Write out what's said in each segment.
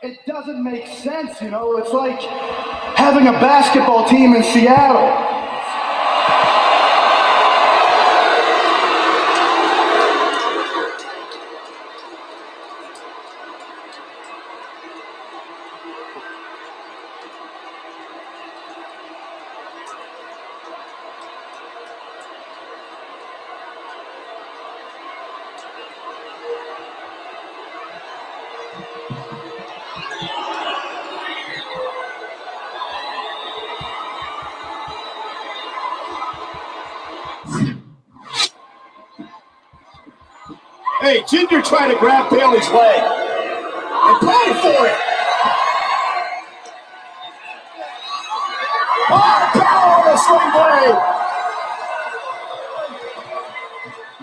It doesn't make sense, you know? It's like having a basketball team in Seattle. Hey, Ginger trying to grab Bailey's leg and pay for it. Oh, power on the swing blade.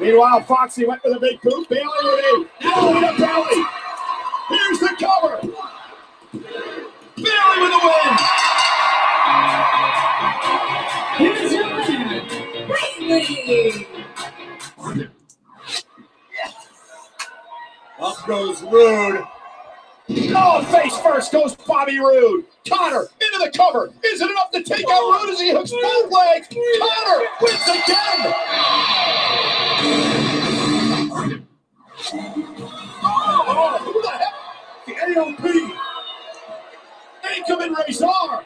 Meanwhile, Foxy went for the big boot. Bailey with a elbow to belly. Here's the cover. Bailey with the win. Here's your winner, Bailey. Up goes Rude. Oh, face first goes Bobby Roode. Connor into the cover. Is it enough to take out Rude as he hooks both legs? Connor wins again. Oh, who the heck? The AOP. Incoming Razor.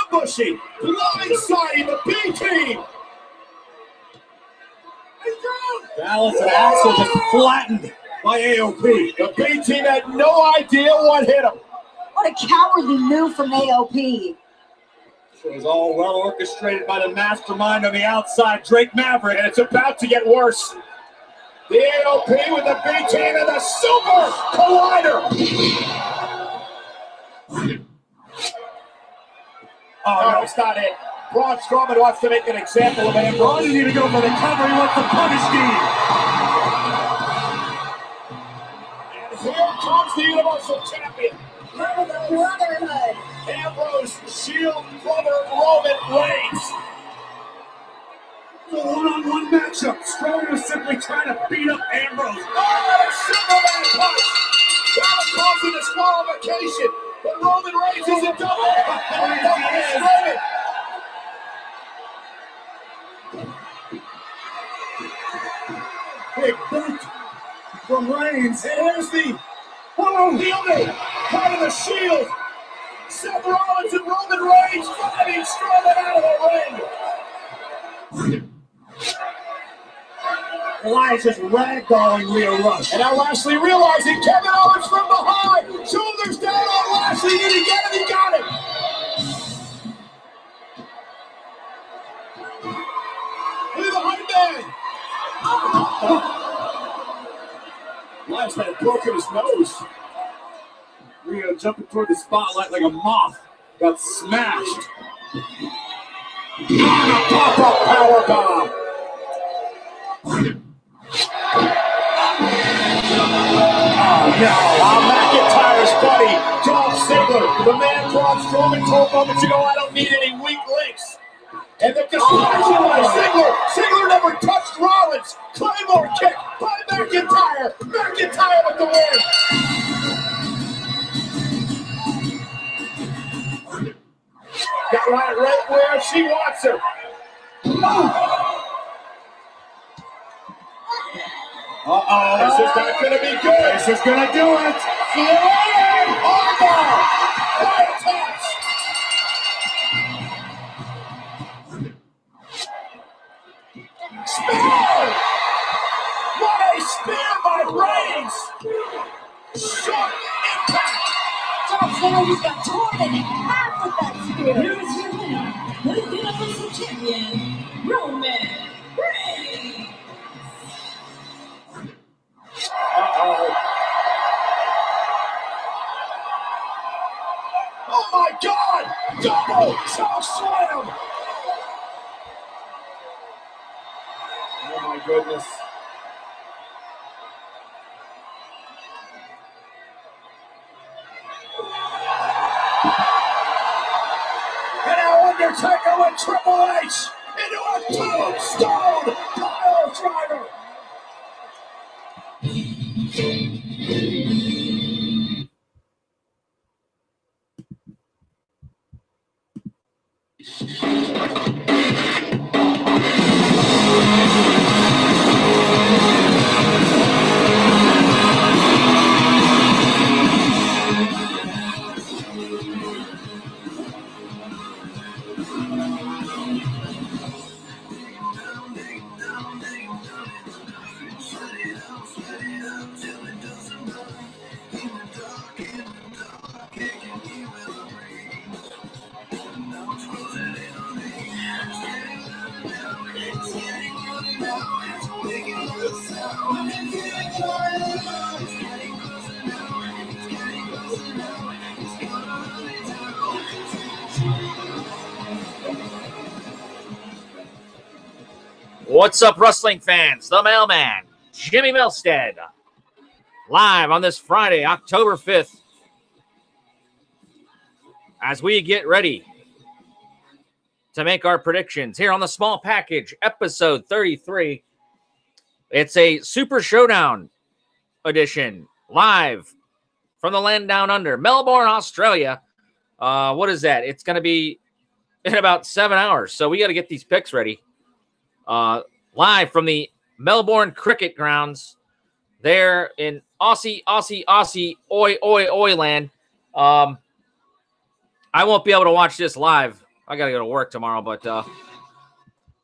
Ambushing. Blindsiding the B team. Dallas and Axel just flattened by AOP. The B team had no idea what hit him. What a cowardly move from AOP. It was all well orchestrated by the mastermind on the outside, Drake Maverick, and it's about to get worse. The AOP with the B team and the Super Collider. Oh, no, it's not it. Braun Strowman wants to make an example of Ambrose. Braun didn't even go for the cover. He wants the punish scheme. Here comes the Universal Champion. For the Brotherhood. Ambrose, Shield, brother Roman Reigns. The one-on-one matchup. Strowman was simply trying to beat up Ambrose. Oh, a Superman punch. That was causing disqualification. But Roman Reigns is a double. Big boot from Reigns. And here's the wielding part of the Shield. Seth Rollins and Roman Reigns driving Strowman out of the ring. Elias ragdolling Leo Rush. And now Lashley realizing Kevin Owens from behind. Shoulders down on Lashley. Did he get it? He got it. Look at the hype man. Elias had broken his nose. Rio jumping toward the spotlight like a moth. Got smashed. And a pop-up powerbomb. Oh no! McIntyre's buddy, Dolph Ziggler, the man Braun Strowman told moments ago, I don't need any weak links. And the distraction by Ziggler. Ziggler never touched Rollins. Claymore kick by McIntyre. McIntyre with the win. Got right where she wants her. Uh-oh, this is not going to be good. This is going to do it. See you later. Armbar. Right attacks. Spear. What a spear by Reigns. Short impact. Dolph Ziggler got torn in half with that spear. Here's your winner, the Universal Champion, Roman Reigns. Uh-oh. Oh my God! Double choke slam! Oh my goodness. And now Undertaker with Triple H into a tombstone pile driver. What's up, wrestling fans? The mailman, Jimmy Milstead, live on this Friday, October 5th, as we get ready to make our predictions here on the Small Package, episode 33. It's a Super Showdown edition, live from the land down under, Melbourne, Australia. What is that? It's going to be in about 7 hours, so we got to get these picks ready. Live from the Melbourne Cricket Grounds there in Aussie, Aussie, Aussie, oi, oi, oi land. I won't be able to watch this live. I got to go to work tomorrow, but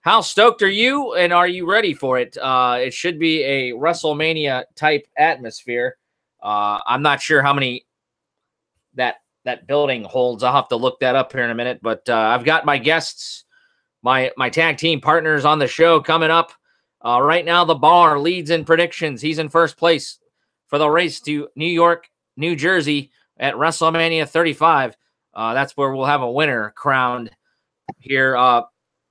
how stoked are you, and are you ready for it? It should be a WrestleMania-type atmosphere. I'm not sure how many that building holds. I'll have to look that up here in a minute, but I've got my guests, my tag team partners on the show coming up. Right now, the Bar leads in predictions. He's in first place for the race to New York, New Jersey at WrestleMania 35. That's where we'll have a winner crowned here.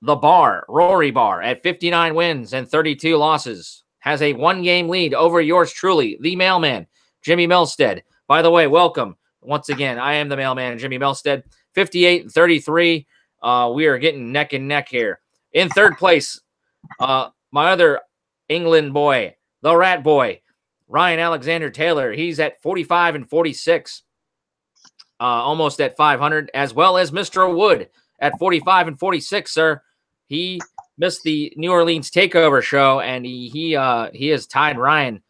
The Bar, Rory Bar, at 59 wins and 32 losses, has a one-game lead over yours truly, the mailman, Jimmy Milstead. By the way, welcome. Once again, I am the mailman, Jimmy Milstead, 58 and 33. We are getting neck and neck here. In third place, my other England boy, the Rat Boy, Ryan Alexander Taylor. He's at 45 and 46, almost at 500, as well as Mr. Wood at 45 and 46, sir. He missed the New Orleans Takeover show, and he has tied Ryan.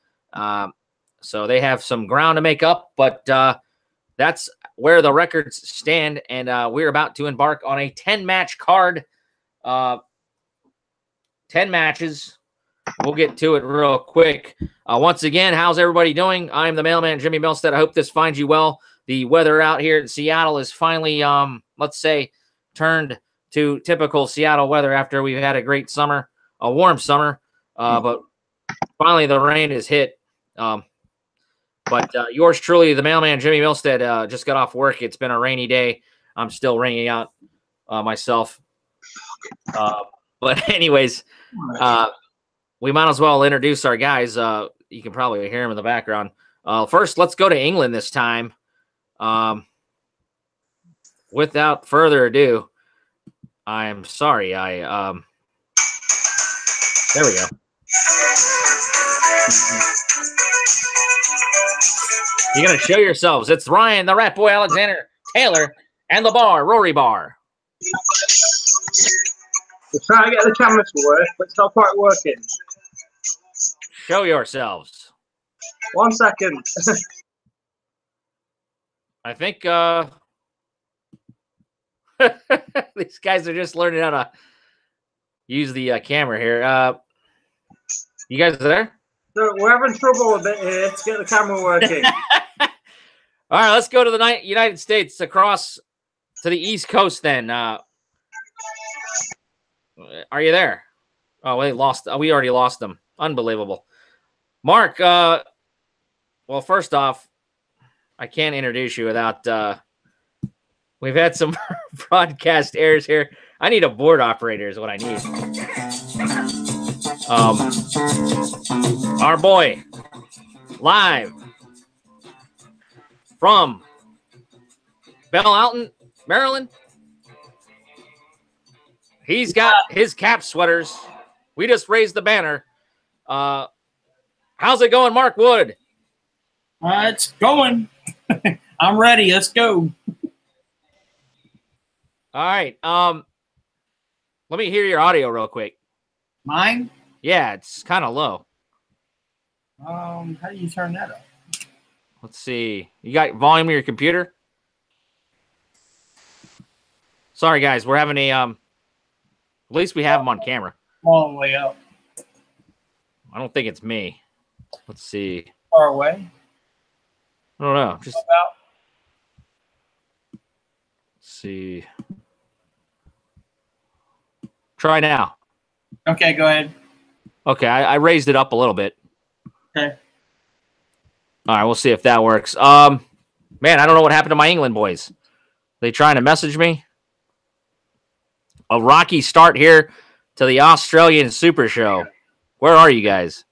So they have some ground to make up, but that's where the records stand, and we're about to embark on a 10-match card. 10 matches. We'll get to it real quick. Once again, how's everybody doing? I'm the mailman, Jimmy Milstead. I hope this finds you well. The weather out here in Seattle is finally, let's say, turned to typical Seattle weather after we've had a great summer, a warm summer, but finally the rain is hit. But yours truly, the mailman, Jimmy Milstead, just got off work. It's been a rainy day. I'm still ringing out myself. But anyways, we might as well introduce our guys. You can probably hear them in the background. First, let's go to England this time. Without further ado, I'm sorry. There we go. You got to show yourselves. It's Ryan, the Rat Boy, Alexander Taylor, and the Bar, Rory Bar. We're trying to get the camera to work, but it's not quite working. Show yourselves. 1 second. I think these guys are just learning how to use the camera here. You guys are there? So we're having trouble a bit here to get the camera working. All right, let's go to the United States, across to the East Coast then. Are you there? Oh, we lost. We already lost them. Unbelievable. Mark, well, first off, I can't introduce you without we've had some broadcast errors here. I need a board operator is what I need. Our boy, live from Belle Alton, Maryland. He's got his cap sweaters. We just raised the banner. How's it going, Mark Wood? It's going. I'm ready. Let's go. All right. Let me hear your audio real quick. Mine? Yeah, it's kind of low. How do you turn that up? Let's see. You got volume on your computer? Sorry, guys. We're having a at least we have him on camera. All the way up. I don't think it's me. Let's see. Far away? I don't know. Just about. Let's see. Try now. Okay, go ahead. Okay, I raised it up a little bit. Okay. All right, we'll see if that works. Man, I don't know what happened to my England boys. They trying to message me? A rocky start here to the Australian Super Show. Where are you guys?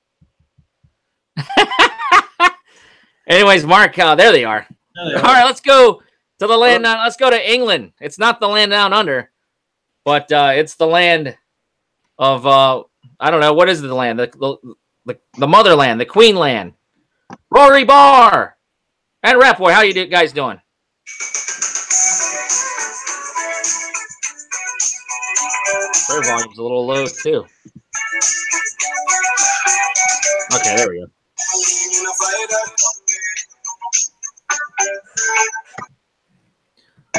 Anyways, Mark, there they are. All right, let's go to the land. Let's go to England. It's not the land down under, but it's the land of I don't know, what is the land? The motherland, the Queenland. Rory Barr and Rat Boy. How you guys doing? Their volume's a little low too. Okay, there we go.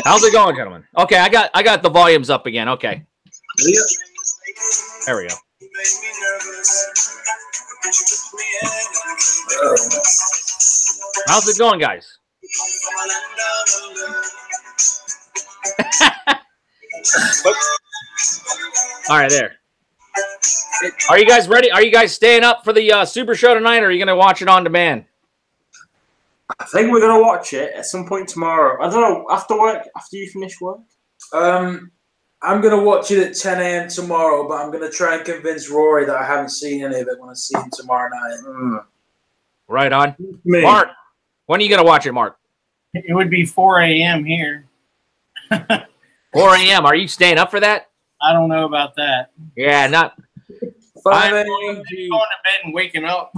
How's it going, gentlemen? Okay, I got the volumes up again. Okay. There we go. How's it going, guys? All right, there. Are you guys ready? Are you guys staying up for the Super Show tonight, or are you going to watch it on demand? I think we're gonna watch it at some point tomorrow. I don't know, after work, after you finish work. I'm gonna watch it at 10 a.m. tomorrow, but I'm gonna try and convince Rory that I haven't seen any of it when I see him tomorrow night. Right on. Mark, when are you gonna watch it, Mark? It would be 4 a.m. here. 4 a.m. Are you staying up for that? I don't know about that. Yeah, not. 5 a.m. Going to bed and waking up.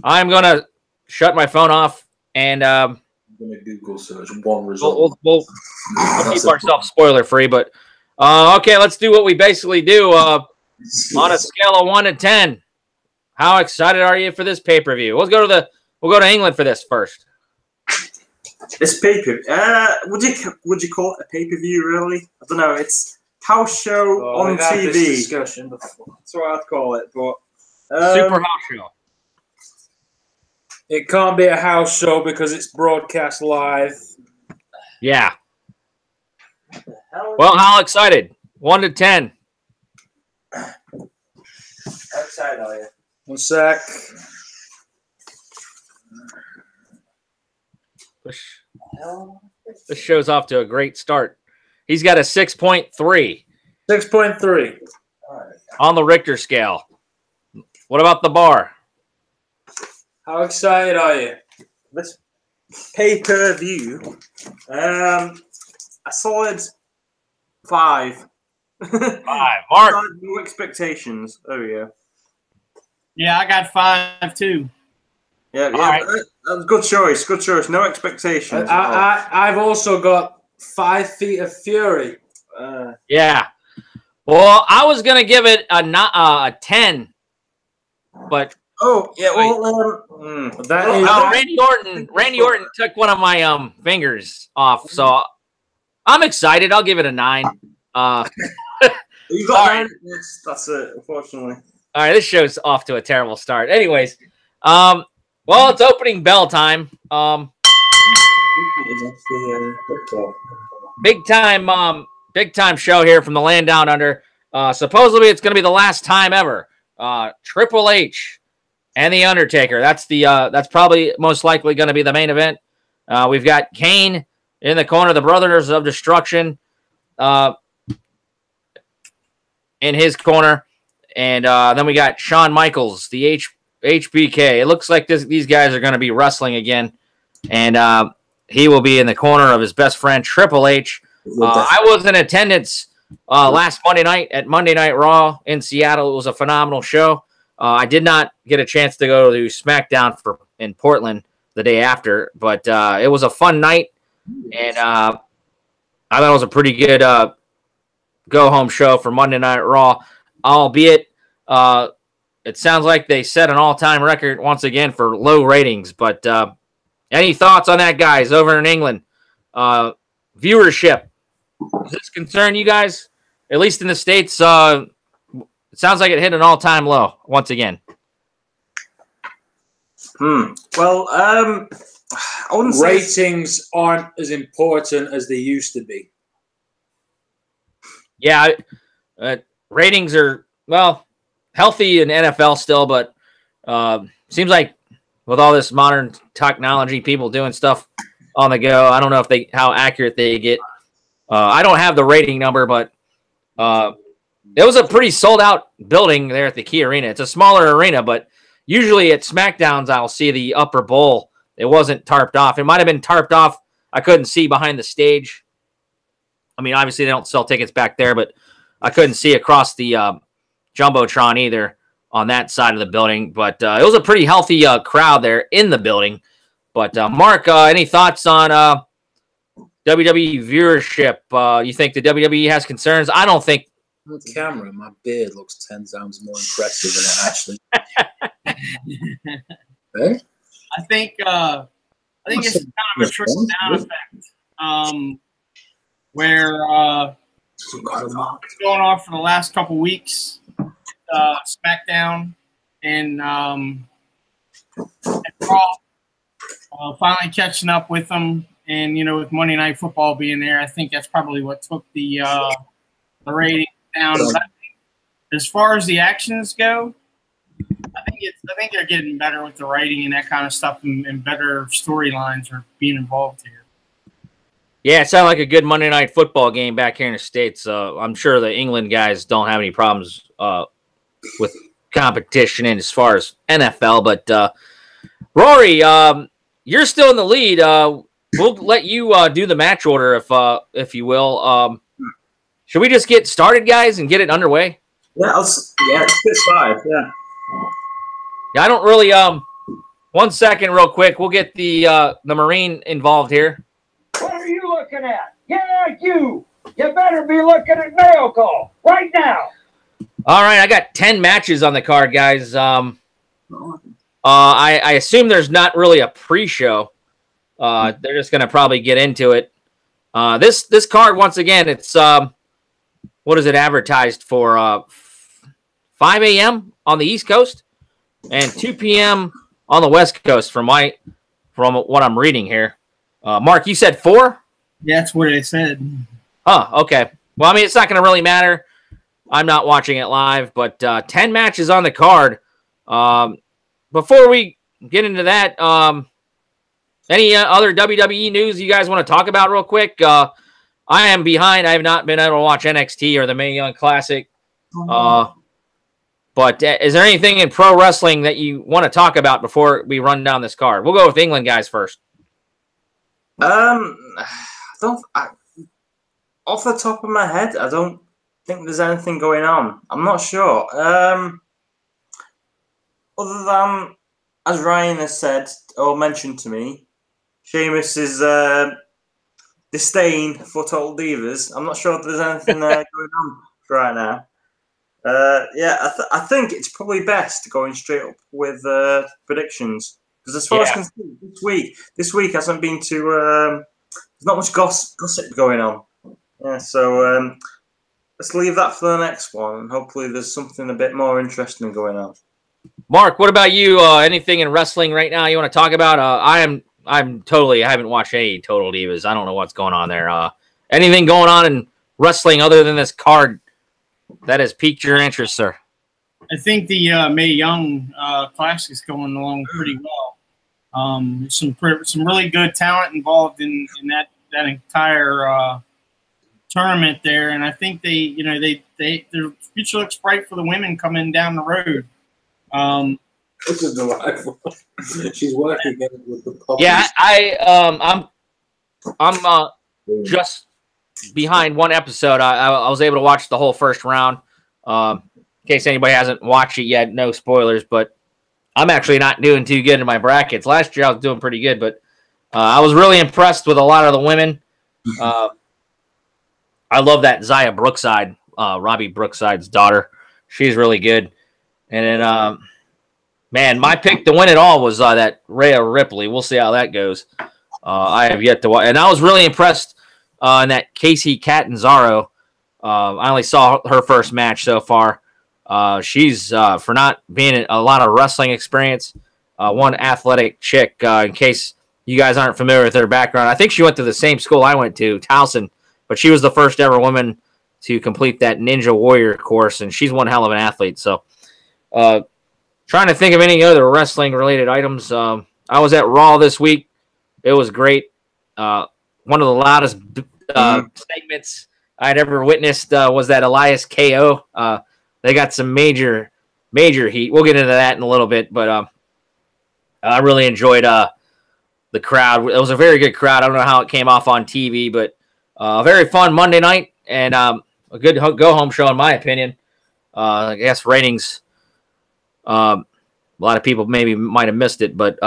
I'm gonna shut my phone off and I'm gonna Google search one result. we'll keep ourselves spoiler free. But okay, let's do what we basically do on a scale of 1 to 10. How excited are you for this pay-per-view? We'll go to England for this first. This pay-per-view, would you call it a pay-per-view? Really? I don't know. It's house show on TV. Discussion before. That's what I'd call it. But Super house show. It can't be a house show because it's broadcast live. Yeah. Well, how excited? 1 to 10. How excited are you? One sec. This show's off to a great start. He's got a 6.3. 6.3. On the Richter scale. What about the bar? How excited are you? This pay-per-view, a solid 5. 5. Mark. No expectations. There we go. Yeah, I got 5 too. Yeah, right. That's good choice. Good choice. No expectations. I've also got 5 Feet of Fury. Yeah. Well, I was gonna give it a 10, but Oh yeah. Well, Randy Orton took one of my fingers off, so I'm excited. I'll give it a 9. you got 9. Yes, that's it. Unfortunately. All right, this show's off to a terrible start. Anyways, well, it's opening bell time. Big time show here from the land down under. Supposedly, it's going to be the last time ever. Triple H and the Undertaker. That's probably most likely going to be the main event. We've got Kane in the corner, the Brothers of Destruction, in his corner, and then we got Shawn Michaels, the HBK. It looks like these guys are going to be wrestling again, and he will be in the corner of his best friend Triple H. I was in attendance last Monday night at Monday Night Raw in Seattle. It was a phenomenal show. I did not get a chance to go to SmackDown in Portland the day after, but it was a fun night, and I thought it was a pretty good go-home show for Monday Night Raw, albeit it sounds like they set an all-time record once again for low ratings. But any thoughts on that, guys, over in England? Viewership. Does this concern you guys? At least in the States, it sounds like it hit an all-time low once again. Well, I wouldn't say Ratings aren't as important as they used to be. Yeah, ratings are, well, healthy in NFL still, but seems like with all this modern technology, people doing stuff on the go, I don't know how accurate they get. I don't have the rating number, but It was a pretty sold-out building there at the Key Arena. It's a smaller arena, but usually at SmackDowns, I'll see the upper bowl. It wasn't tarped off. It might have been tarped off. I couldn't see behind the stage. I mean, obviously, they don't sell tickets back there, but I couldn't see across the Jumbotron either on that side of the building. But it was a pretty healthy crowd there in the building. But, Mark, any thoughts on WWE viewership? You think the WWE has concerns? I don't think. On camera, my beard looks 10 times more impressive than it actually. Hey? I think it's kind of a trickle down effect, where it's going on for the last couple weeks. SmackDown and Raw finally catching up with them, and with Monday Night Football being there, I think that's probably what took the rating down. But I think as far as the actions go, I think they're getting better with the writing and that kind of stuff, and better storylines are being involved here. Yeah, it sounded like a good Monday Night Football game back here in the States. I'm sure the England guys don't have any problems with competition and as far as NFL. But Rory, you're still in the lead. We'll let you do the match order if you will. Should we just get started, guys, and get it underway? Yeah, let's get started. Yeah. Yeah, I don't really. 1 second, real quick. We'll get the Marine involved here. What are you looking at? Yeah, you. You better be looking at mail call right now. All right, I got 10 matches on the card, guys. I assume there's not really a pre-show. They're just going to probably get into it. This card, once again, it's what is it advertised for? 5 a.m. on the East Coast and 2 p.m. on the West Coast from what I'm reading here. Mark, you said 4? Yeah, that's what I said. Oh, okay. Well, I mean, it's not going to really matter. I'm not watching it live, but 10 matches on the card. Before we get into that, any other WWE news you guys want to talk about real quick? I am behind. I have not been able to watch NXT or the Mae Young Classic. But is there anything in pro wrestling that you want to talk about before we run down this card? We'll go with England guys first. Off the top of my head, I don't think there's anything going on. I'm not sure. Other than, as Ryan has said or mentioned to me, Sheamus's disdain for Total Divas. I'm not sure if there's anything there going on right now. I think it's probably best going straight up with predictions, because as far as I can see, this week hasn't been too. There's not much gossip going on. Yeah, so let's leave that for the next one, and hopefully there's something a bit more interesting going on. Mark, what about you? Anything in wrestling right now you want to talk about? I haven't watched any Total Divas. I don't know what's going on there. Anything going on in wrestling other than this card that has piqued your interest, sir? I think the Mae Young Classic is going along pretty well. Some really good talent involved in that entire tournament there, and I think their future looks bright for the women coming down the road. This is delightful. She's working with the puppies. Yeah, I'm just behind one episode. I was able to watch the whole first round. In case anybody hasn't watched it yet, no spoilers, but I'm actually not doing too good in my brackets. Last year I was doing pretty good, but I was really impressed with a lot of the women. I love that Zaya Brookside, Robbie Brookside's daughter. She's really good. And then, man, my pick to win it all was that Rhea Ripley. We'll see how that goes. I have yet to watch. And I was really impressed in that Casey Catanzaro. I only saw her first match so far. She's, for not being a lot of wrestling experience, one athletic chick. In case you guys aren't familiar with her background, I think she went to the same school I went to, Towson, but she was the first ever woman to complete that Ninja Warrior course, and she's one hell of an athlete. So, trying to think of any other wrestling-related items. I was at Raw this week. It was great. One of the loudest segments I'd ever witnessed was that Elias KO. They got some major heat. We'll get into that in a little bit, but I really enjoyed the crowd. It was a very good crowd. I don't know how it came off on TV, but a very fun Monday night and a good go-home show in my opinion. I guess ratings, a lot of people maybe might have missed it, but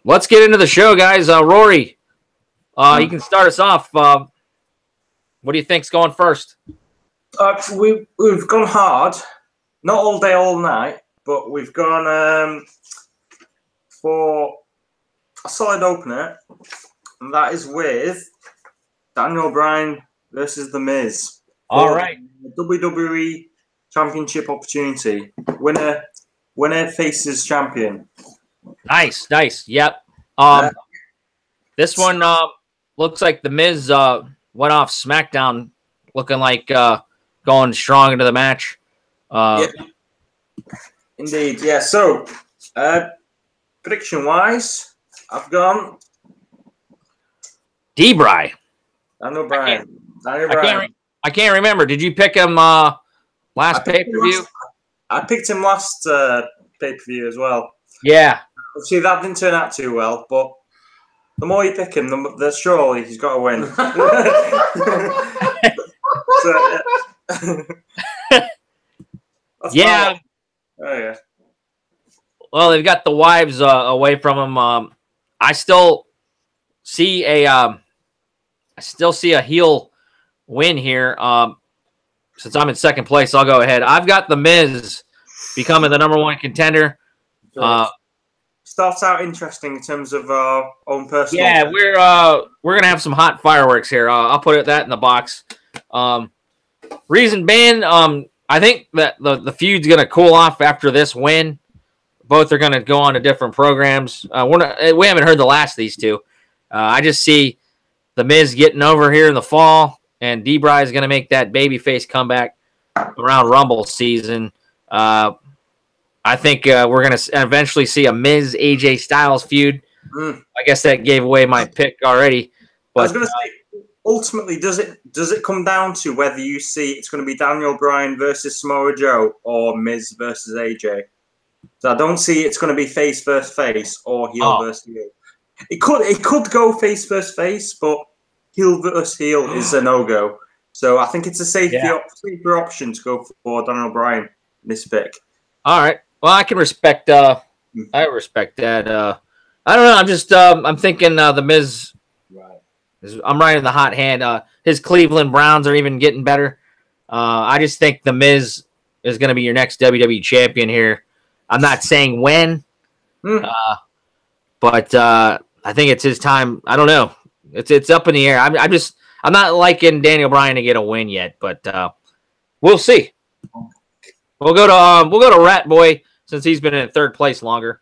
let's get into the show, guys. Rory, you can start us off. What do you think's going first? We've gone hard, not all day, all night, but we've gone for a solid opener, and that is with Daniel Bryan versus The Miz. All right, WWE Championship opportunity. Winner faces champion. Nice. Yep. This one looks like The Miz went off SmackDown looking like going strong into the match. Yep. Indeed, yeah. So, prediction-wise, I've gone D-Bry. Daniel Bryan. I can't remember. Did you pick him last pay-per-view? I picked him last pay-per-view as well. Yeah. See, that didn't turn out too well, but the more you pick him, the surely he's got to win. Yeah. Oh, yeah. Well, they've got the wives away from him. I still see a heel win here. Since I'm in second place, I'll go ahead. I've got The Miz becoming the number one contender. Starts out interesting in terms of our own personal. Yeah, we're gonna have some hot fireworks here. I'll put that in the box. Reason being, I think that the feud's gonna cool off after this win. Both are gonna go on to different programs. We haven't heard the last of these two. I just see The Miz getting over here in the fall, and D-Bry is gonna make that babyface comeback around Rumble season. I think we're going to eventually see a Miz AJ Styles feud. I guess that gave away my pick already. But, I was going to say, ultimately, does it come down to whether you see it's going to be Daniel Bryan versus Samoa Joe or Miz versus AJ? So I don't see it's going to be face versus face or heel versus heel. It could go face versus face, but heel versus heel is a no-go. So I think it's a safer option to go for Daniel Bryan in this pick. All right. Well, I can respect. I respect that. I don't know. I'm just. I'm thinking The Miz. Right. I'm riding the hot hand. His Cleveland Browns are even getting better. I just think The Miz is going to be your next WWE champion here. I'm not saying when, but I think it's his time. I don't know. It's up in the air. I'm not liking Daniel Bryan to get a win yet, but we'll see. We'll go to Rat Boy since he's been in third place longer.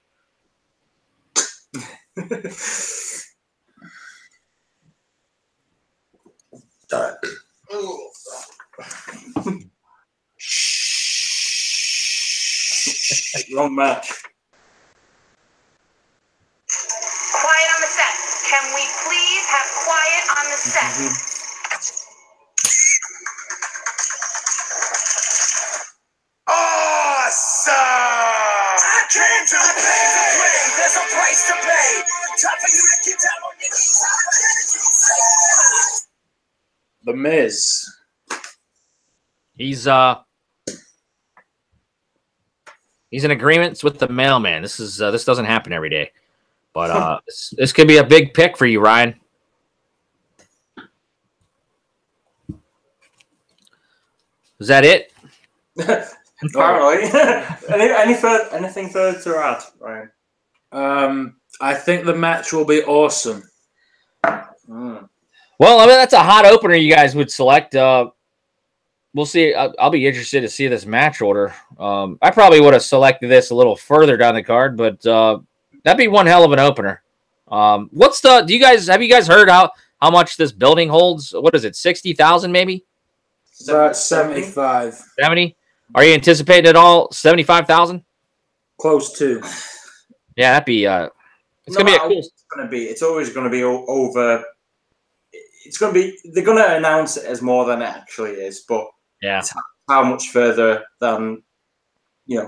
Wrong match. Quiet on the set. Can we please have quiet on the set? Awesome! I came to play. There's a price to pay. Time for you to get down on your knees. The Miz. He's in agreements with the mailman. This doesn't happen every day, but this could be a big pick for you, Ryan. Is that it? Apparently. Anything further to add, Ryan? I think the match will be awesome. Well, I mean, that's a hot opener you guys would select. We'll see. I'll be interested to see this match order. I probably would have selected this a little further down the card, but that'd be one hell of an opener. Have you guys heard how much this building holds? What is it? 60,000 maybe? About 75. 70? Are you anticipating it all 75,000? Close to. Yeah, that'd be it's gonna be a cool. It's always gonna be over. it's going to be. They're going to announce it as more than it actually is, but yeah, it's how much further than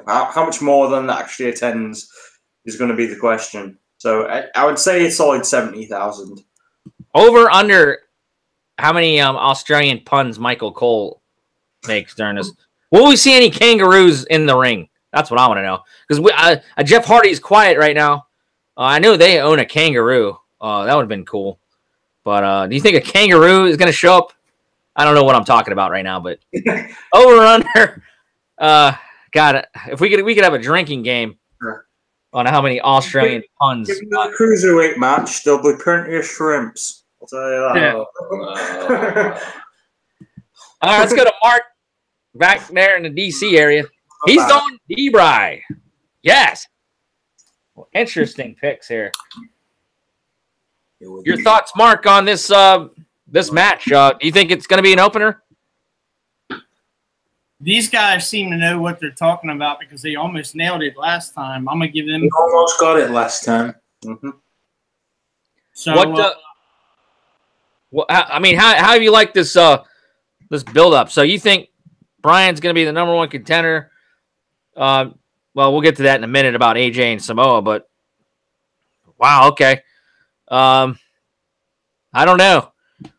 how much more than that actually attends is going to be the question. So I would say it's solid 70,000. Over under. How many Australian puns Michael Cole makes during this? Will we see any kangaroos in the ring? That's what I want to know. Because Jeff Hardy's quiet right now. I know they own a kangaroo. That would have been cool. But do you think a kangaroo is going to show up? I don't know what I'm talking about right now, but over or under. God, if we could have a drinking game on how many Australian puns. Give me the cruiserweight match. There'll be plenty of shrimps. I'll tell you that. Yeah. All right, let's go to Mark back there in the DC area. He's going Debray. Yes. Well, interesting picks here. Your thoughts, Mark, on this this match? Do you think it's going to be an opener? These guys seem to know what they're talking about because they almost nailed it last time. I'm going to give them... We almost got it last time. Mm-hmm. So, I mean, how have you liked this this build-up? So you think Bryan's going to be the #1 contender? Well, we'll get to that in a minute about AJ and Samoa, but wow, okay. I don't know.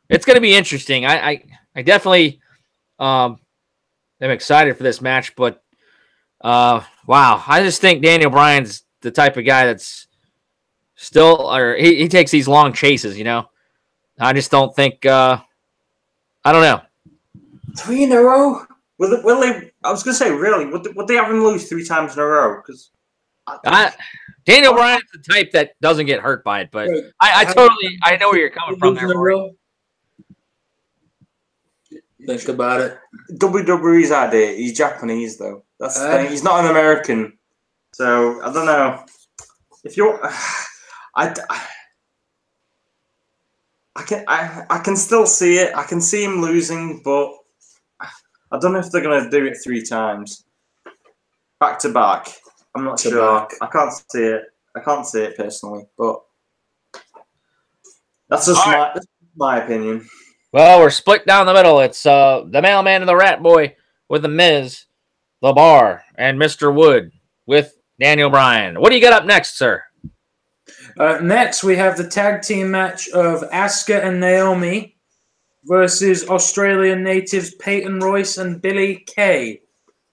It's going to be interesting. I definitely am excited for this match, but wow, I just think Daniel Bryan's the type of guy that's still, or he takes these long chases, you know. I just don't think. I don't know. 3 in a row? Will they? I was gonna say, really, would they have him lose 3 times in a row? Because Daniel Bryan's the type that doesn't get hurt by it, but I know where you're coming from there, Rory. Think about it. WWE's idea. He's Japanese, though. That's the thing. He's not an American, so I don't know. If you're, I can still see it. I can see him losing, but I don't know if they're gonna do it 3 times back to back. I'm not sure. I can't see it. I can't see it personally, but that's just my opinion. Well, we're split down the middle. It's the Mailman and the Rat Boy with the Miz, the Bar, and Mr. Wood with Daniel Bryan. What do you got up next, sir? Next, we have the tag team match of Asuka and Naomi versus Australian natives Peyton Royce and Billy Kay,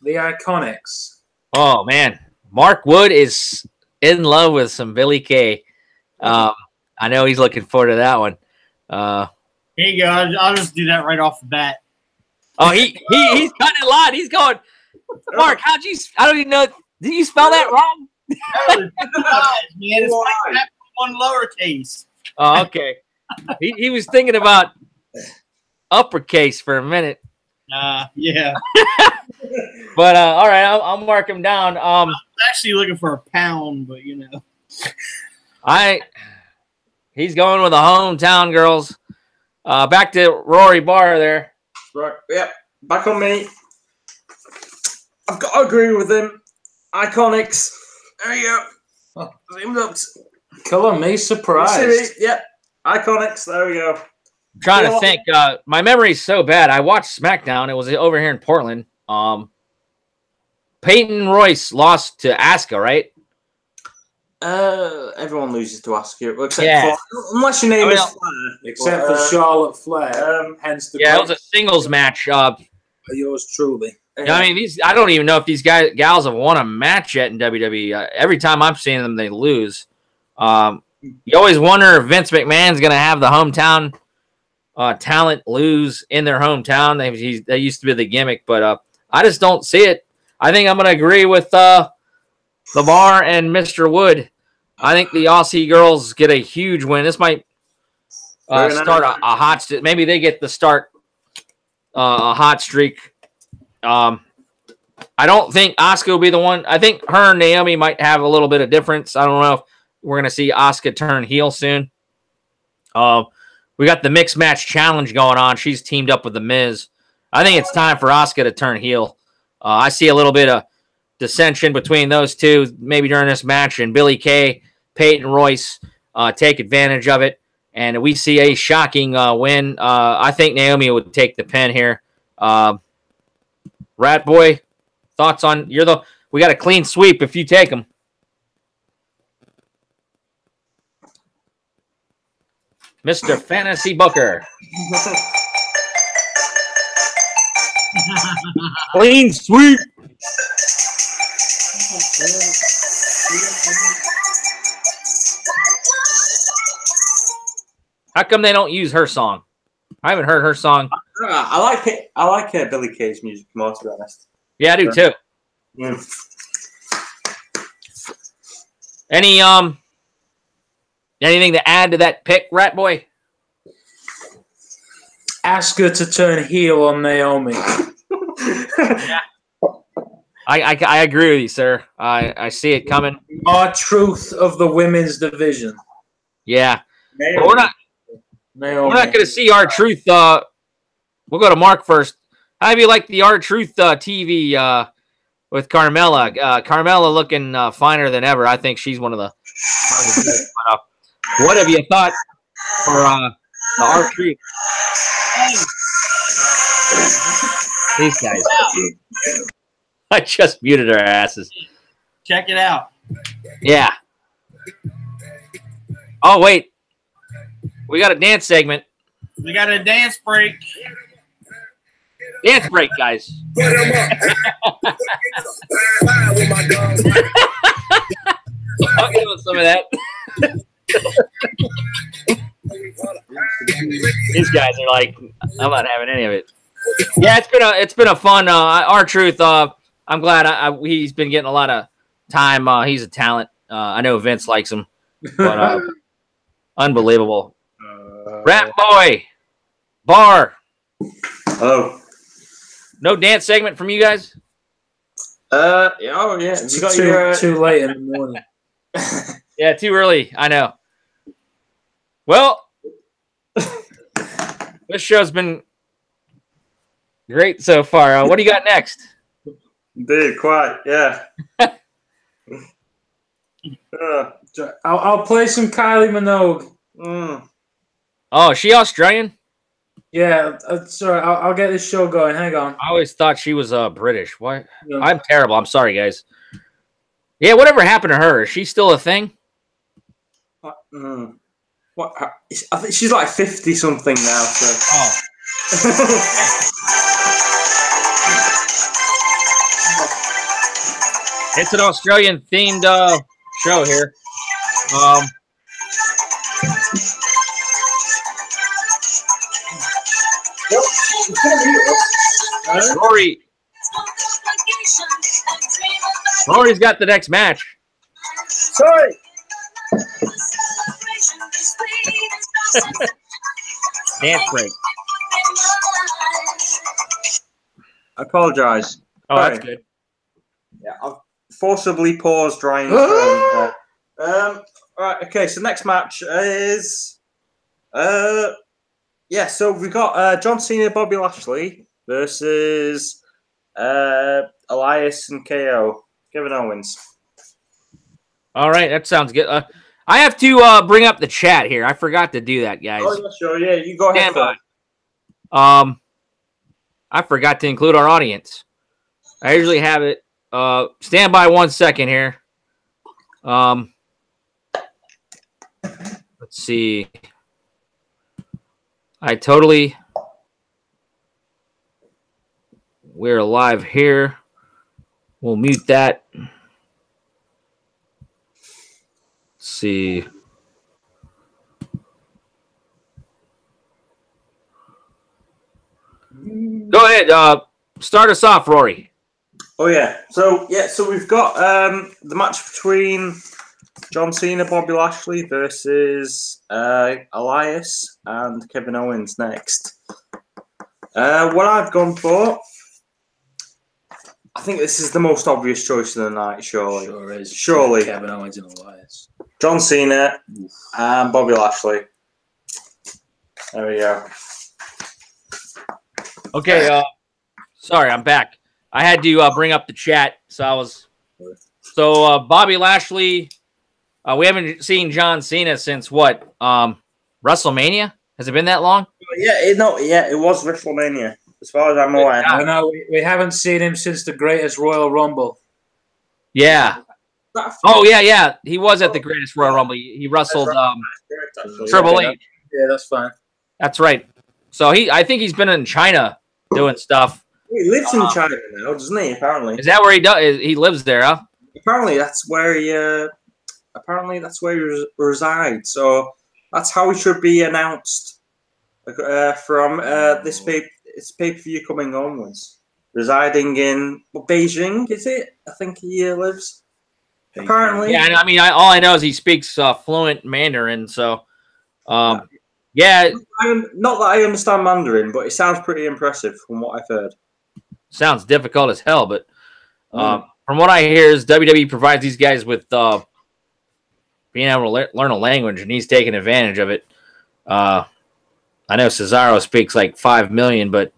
the Iconics. Oh, man. Mark Wood is in love with some Billy Kay. I know he's looking forward to that one. Here you go. I'll just do that right off the bat. Oh, he's cutting it live. He's going, Mark, I don't even know. Did you spell that wrong? Man, it's like one lowercase. Oh, okay. He was thinking about uppercase for a minute. Yeah. But all right, I'll mark him down. I'm actually looking for a pound, but you know. He's going with the hometown girls. Back to Rory Barr there. Right. Yep. Back on me. I've got to agree with him. Iconics. There you go. Zoomed up. Killing me surprised. Yep. Iconics. There we go. I'm trying to think. My memory's so bad. I watched SmackDown. It was over here in Portland. Peyton Royce lost to Asuka, right? Everyone loses to Asuka, except for, unless your name is Flair. Except for Charlotte Flair. Hence the it was a singles match. Yours truly. I mean, I don't even know if these gals have won a match yet in WWE. Every time I'm seeing them, they lose. You always wonder if Vince McMahon's going to have the hometown talent lose in their hometown. They used to be the gimmick, but I just don't see it. I think I'm going to agree with the Bar and Mr. Wood. I think the Aussie girls get a huge win. This might start a hot streak. Maybe they get the start a hot streak. I don't think Asuka will be the one. I think her and Naomi might have a little bit of difference. I don't know if we're going to see Asuka turn heel soon. We got the mixed match challenge going on. She's teamed up with the Miz. I think it's time for Asuka to turn heel. I see a little bit of dissension between those two maybe during this match, and Billy Kay, Peyton Royce take advantage of it and we see a shocking win. I think Naomi would take the pin here. Rat Boy, thoughts on we got a clean sweep if you take them. Mr. Fantasy Booker. Clean sweep. How come they don't use her song? I haven't heard her song. I like it. I like Billy Kay's music more, to be honest. Yeah, I do too. Yeah. Anything to add to that pick, Rat Boy? Asuka to turn heel on Naomi. Yeah. I agree with you, sir. I see it coming. Our truth of the women's division. Yeah. Naomi. But we're not going to see our truth. We'll go to Mark first. How do you like the our truth TV with Carmella? Carmella looking finer than ever. I think she's one of the. What have you thought for the our truth? These guys. I just muted our asses. Check it out. Yeah. Oh, wait. We got a dance segment. We got a dance break. Dance break, guys. I'll give us some of that. These guys are like, I'm not having any of it. Yeah, it's been a fun our truth. I'm glad he's been getting a lot of time. He's a talent. I know Vince likes him, but unbelievable. Rat Boy, Bar. Oh, no dance segment from you guys. Oh yeah. You got too late in the morning. Yeah, too early. I know. Well, this show's been great so far. What do you got next? Indeed, quite, yeah. I'll play some Kylie Minogue. Oh, is she Australian? Yeah, sorry. I'll get this show going. Hang on. I always thought she was British. What? Yeah. I'm terrible. I'm sorry, guys. Yeah, whatever happened to her? Is she still a thing? What? I think she's like 50 something now. So. Oh. It's an Australian themed show here. Rory's got the next match. Sorry. Dance break. I apologize. Oh, Sorry. that's good. Yeah, I've forcibly paused Ryan's phone. Right, okay, so next match is so we've got John Cena, Bobby Lashley versus Elias and KO. Kevin Owens. All right, that sounds good. I have to bring up the chat here. I forgot to do that, guys. Oh, yeah, sure. Yeah, you go ahead. I forgot to include our audience. I usually have it. Stand by 1 second here. Let's see. We're live here. We'll mute that. Let's see. Go ahead. Start us off, Rory. Oh yeah. So we've got the match between John Cena, Bobby Lashley versus Elias and Kevin Owens next. What I've gone for, I think this is the most obvious choice of the night, surely. Sure is. Surely. Kevin Owens and Elias. John Cena and Bobby Lashley. There we go. Okay, sorry, I'm back. I had to bring up the chat, so Bobby Lashley. We haven't seen John Cena since what? WrestleMania? Has it been that long? Yeah, it was WrestleMania, as far as I'm aware. I know we haven't seen him since the Greatest Royal Rumble. Yeah. Oh yeah. He was at the Greatest Royal Rumble. He wrestled Triple H. Yeah, that's fine. That's right. So I think he's been in China doing stuff. He lives in China now, doesn't he? Apparently. Is that where he does? He lives there, huh? Apparently, that's where he. Resides. So that's how he should be announced from this pay-per-view coming onwards. Residing in Beijing, is it? I think he lives. Apparently. Yeah, I mean, all I know is he speaks fluent Mandarin. So, yeah. Not that I understand Mandarin, but it sounds pretty impressive from what I've heard. Sounds difficult as hell, but from what I hear, is WWE provides these guys with being able to learn a language, and he's taking advantage of it. I know Cesaro speaks like 5 million, but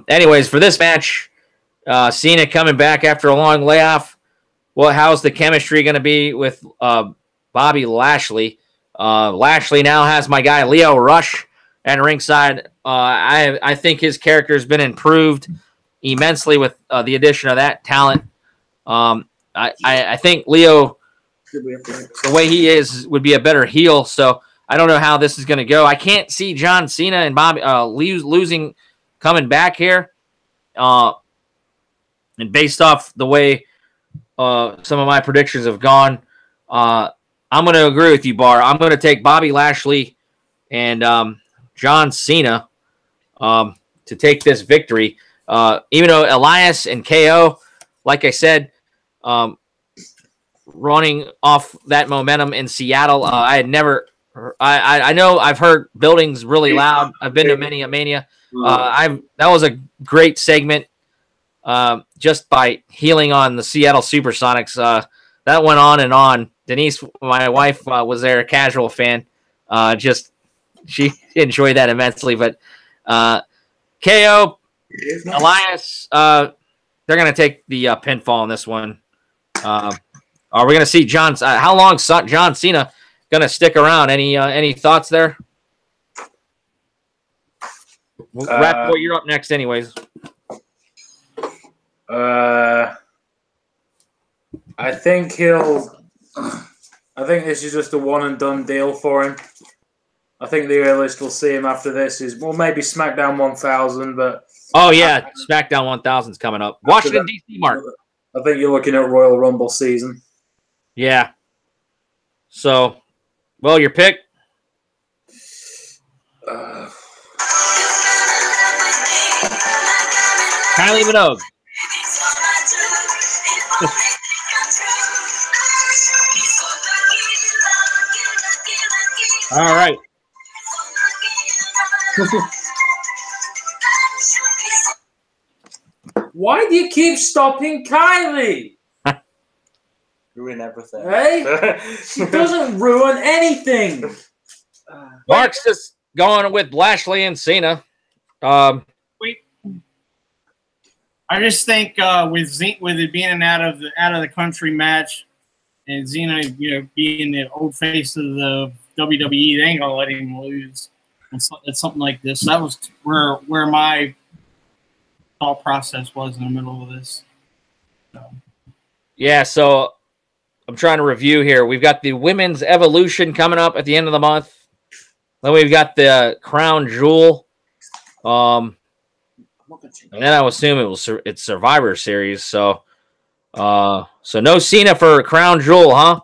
anyways, for this match, Cena coming back after a long layoff. Well, how's the chemistry going to be with Bobby Lashley? Lashley now has my guy Leo Rush at ringside. I think his character has been improved immensely with the addition of that talent. I think Leo, the way he is, would be a better heel. So I don't know how this is going to go. I can't see John Cena and Bobby losing, coming back here. And based off the way some of my predictions have gone, I'm going to agree with you, Bar. I'm going to take Bobby Lashley and John Cena to take this victory. Even though Elias and KO, like I said, running off that momentum in Seattle, I had never. I know I've heard buildings really loud. I've been to many a Mania. That was a great segment. Just by healing on the Seattle Supersonics, that went on and on. Denise, my wife, was there, a casual fan. She enjoyed that immensely. But KO, Elias, they're going to take the pinfall in this one. Are we going to see how long John Cena going to stick around? Any thoughts there? Rapport, you're up next anyways. I think this is just a one and done deal for him. I think the earliest we'll see him after this is, well, maybe SmackDown 1000, but... Oh, yeah, SmackDown 1000 is coming up. Washington, D.C., Mark. I think you're looking at Royal Rumble season. Yeah. So, well, your pick? Kylie Minogue. All right. Why do you keep stopping Kylie? Ruin everything. Hey? She doesn't ruin anything. Mark's just going with Lashley and Cena. I just think with it being an out of the country match, and Cena, being the old face of the WWE, they ain't gonna let him lose. It's something like this. That was where my thought process was in the middle of this. Yeah, so I'm trying to review here. We've got the Women's Evolution coming up at the end of the month. Then we've got the Crown Jewel. And then I would assume it's Survivor Series. So no Cena for Crown Jewel, huh?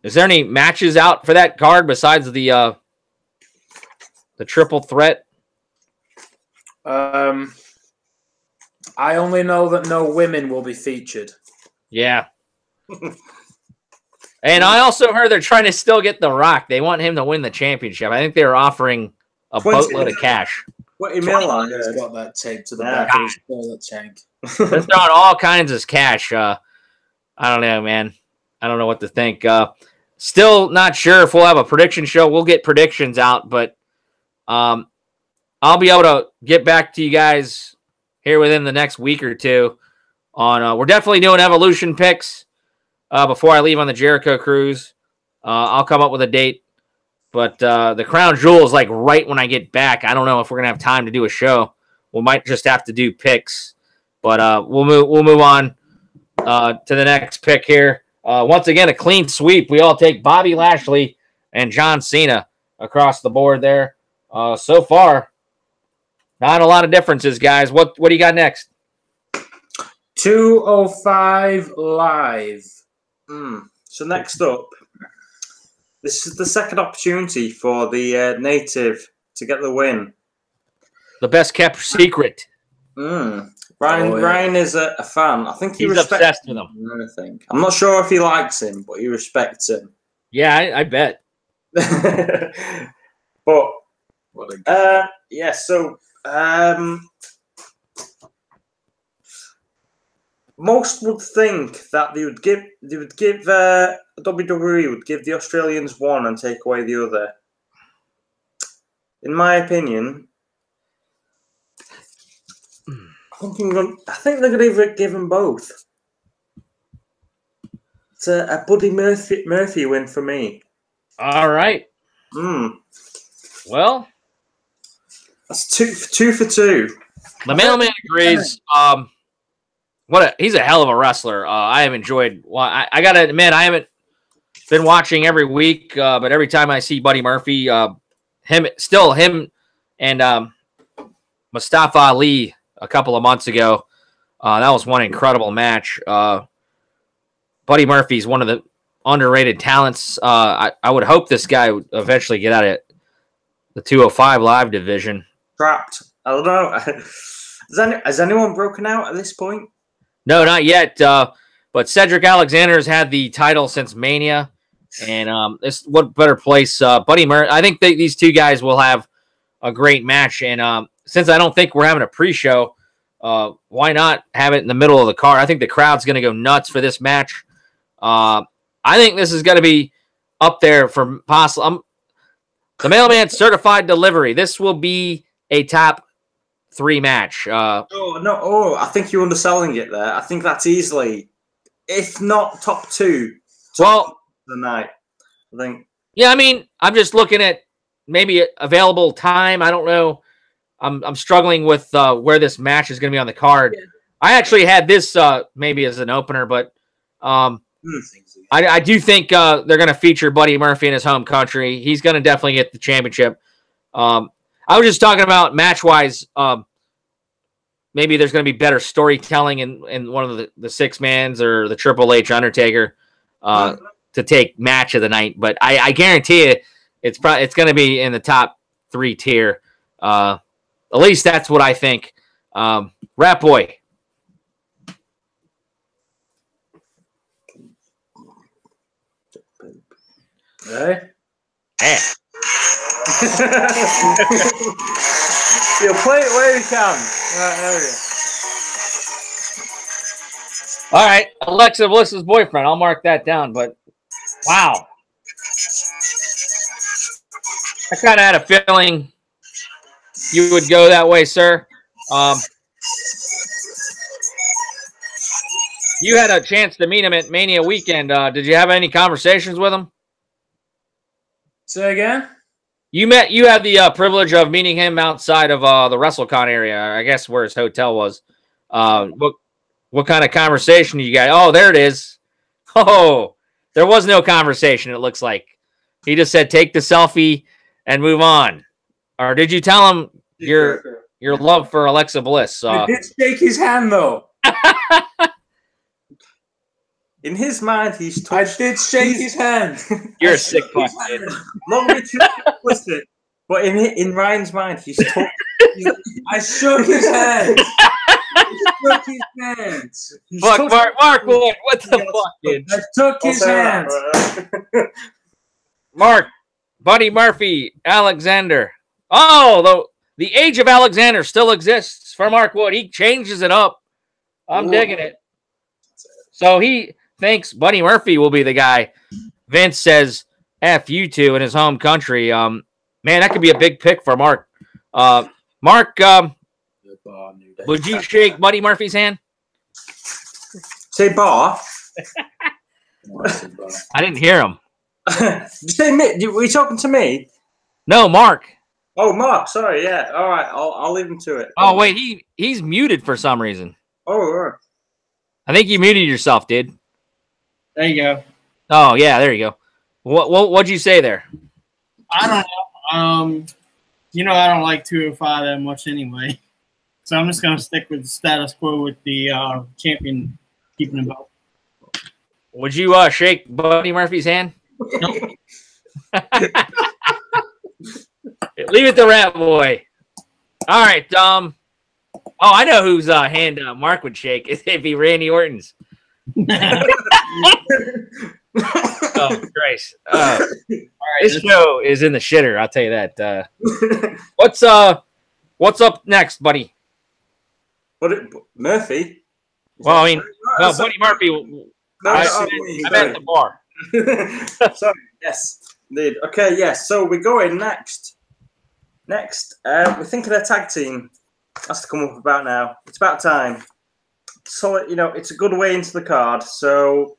Is there any matches out for that card besides the triple threat? I only know that no women will be featured. Yeah. And I also heard they're trying to still get The Rock. They want him to win the championship. I think they were offering a boatload of cash. What email He's got that taped to the back of his toilet tank. They're throwing all kinds of cash. I don't know, man. I don't know what to think. Still not sure if we'll have a prediction show. We'll get predictions out, but I'll be able to get back to you guys here within the next week or two. We're definitely doing Evolution picks before I leave on the Jericho cruise. I'll come up with a date. But the Crown Jewel is like right when I get back. I don't know if we're gonna have time to do a show. We might just have to do picks. But we'll move on to the next pick here. Once again, a clean sweep. We all take Bobby Lashley and John Cena across the board there. So far, not a lot of differences, guys. What do you got next? 205 Live. So next up, this is the second opportunity for the native to get the win. The best kept secret. Ryan is a fan. I think he's obsessed with him. I think. I'm not sure if he likes him, but he respects him. Yeah, I bet. But yeah, so most would think that WWE would give the Australians one and take away the other. In my opinion, I think they're going to give them both. It's a Buddy Murphy win for me. All right. Well, that's two for two. The mailman agrees. He's a hell of a wrestler. I have enjoyed. Well, I gotta admit, I haven't been watching every week, but every time I see Buddy Murphy, him and Mustafa Ali a couple of months ago, that was one incredible match. Buddy Murphy's one of the underrated talents. I would hope this guy would eventually get out of the 205 Live division. Trapped. I don't know. Has anyone broken out at this point? No, not yet. But Cedric Alexander's had the title since Mania, and what better place? Buddy Murphy. I think these two guys will have a great match. And since I don't think we're having a pre-show, why not have it in the middle of the card? I think the crowd's going to go nuts for this match. I think this is going to be up there for possible. The mailman certified delivery. This will be a top 3 match. I think you're underselling it there. I think that's easily, if not top 2. Well, the night. I think. Yeah, I mean, I'm just looking at maybe available time. I don't know. I'm struggling with where this match is going to be on the card. Yeah. I actually had this maybe as an opener, but I do think they're going to feature Buddy Murphy in his home country. He's going to definitely get the championship. I was just talking about match-wise. Maybe there's going to be better storytelling in one of the 6-mans or the Triple H Undertaker to take match of the night. But I guarantee you, it's going to be in the top 3 tier. At least that's what I think. Rat Boy. Hey. You'll play it where you can. There we go. All right, Alexa Bliss's boyfriend. I'll mark that down. But wow, I kind of had a feeling you would go that way, sir. You had a chance to meet him at Mania weekend. Did you have any conversations with him? Say again? You had the privilege of meeting him outside of the WrestleCon area, I guess where his hotel was. What kind of conversation you got? Oh, there it is. Oh, there was no conversation, it looks like. He just said, take the selfie and move on. Or did you tell him your love for Alexa Bliss? I did shake his hand, though. In his mind, he's I did shake his hand. You're a sick fuck, kid. Not me too explicit, but in Ryan's mind, he's talking. I shook his hand. I shook his hands. Fuck, Mark, what the fuck, dude? I took his hands. Mark, Buddy Murphy, Alexander. Oh, the age of Alexander still exists for Mark Wood. He changes it up. I'm digging it. So he thinks Buddy Murphy will be the guy. Vince says, F you two in his home country. Man, that could be a big pick for Mark. Mark, would you shake Buddy Murphy's hand? Say bar. I didn't hear him. Did you say me? Were you talking to me? No, Mark. Oh, Mark. Sorry. Yeah. All right. I'll leave him to it. Oh wait, he's muted for some reason. Oh, all right. I think you muted yourself, dude. There you go. Oh yeah, there you go. What'd you say there? I don't know. I don't like 205 that much anyway. So I'm just going to stick with the status quo with the champion keeping the belt. Would you shake Buddy Murphy's hand? Nope. Leave it to Rat Boy. All right. Oh, I know whose hand Mark would shake. It'd be Randy Orton's. Oh, Christ. All right, this show is in the shitter, I'll tell you that. What's up next, buddy? Murphy? Well, I mean, no, Buddy Murphy. I'm at the bar. Sorry, yes. Indeed. Okay, yes. So we're going next. We're thinking a tag team. Has to come up about now. It's about time. So, it's a good way into the card. So,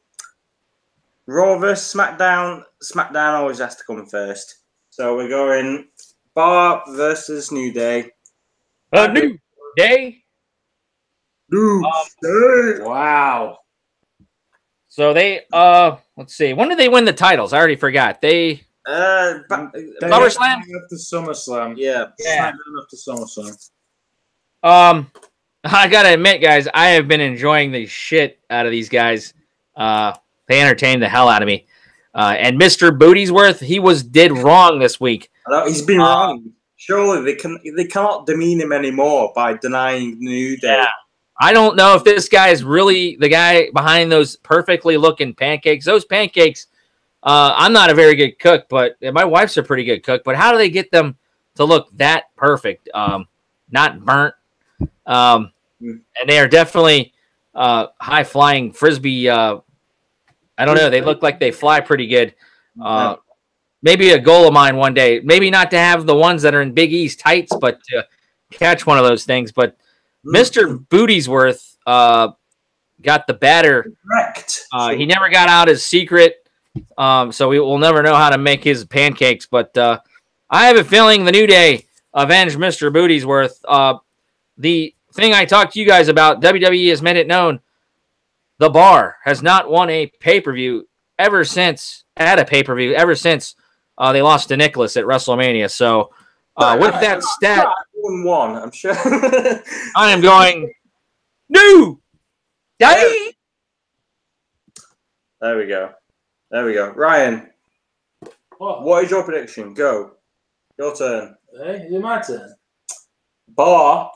Raw vs. SmackDown. SmackDown always has to come first. So, we're going Bar versus New Day. New Day? New Day. Wow. So, they, let's see. When did they win the titles? I already forgot. SummerSlam? After SummerSlam. Yeah. After SummerSlam. I gotta admit, guys, I have been enjoying the shit out of these guys. They entertained the hell out of me. And Mr. Bootiesworth, he did wrong this week. He's been wrong. Surely they cannot demean him anymore by denying New Day. Yeah. I don't know if this guy is really the guy behind those perfectly looking pancakes. Those pancakes, I'm not a very good cook, but my wife's a pretty good cook. But how do they get them to look that perfect? Not burnt. And they are definitely high-flying Frisbee. I don't know. They look like they fly pretty good. Maybe a goal of mine one day. Maybe not to have the ones that are in Big E's tights, but to catch one of those things. But Mr. Bootiesworth got the batter. Correct. He never got out his secret, so we will never know how to make his pancakes. But I have a feeling the New Day avenged Mr. Bootiesworth. The thing I talked to you guys about, WWE has made it known, the Bar has not won a pay-per-view ever since they lost to Nicholas at WrestleMania. So with that stat, 1-1, I'm sure. I am going New Day. There we go. Ryan, what is your prediction? Go. Your turn. Hey, is it my turn? Bar.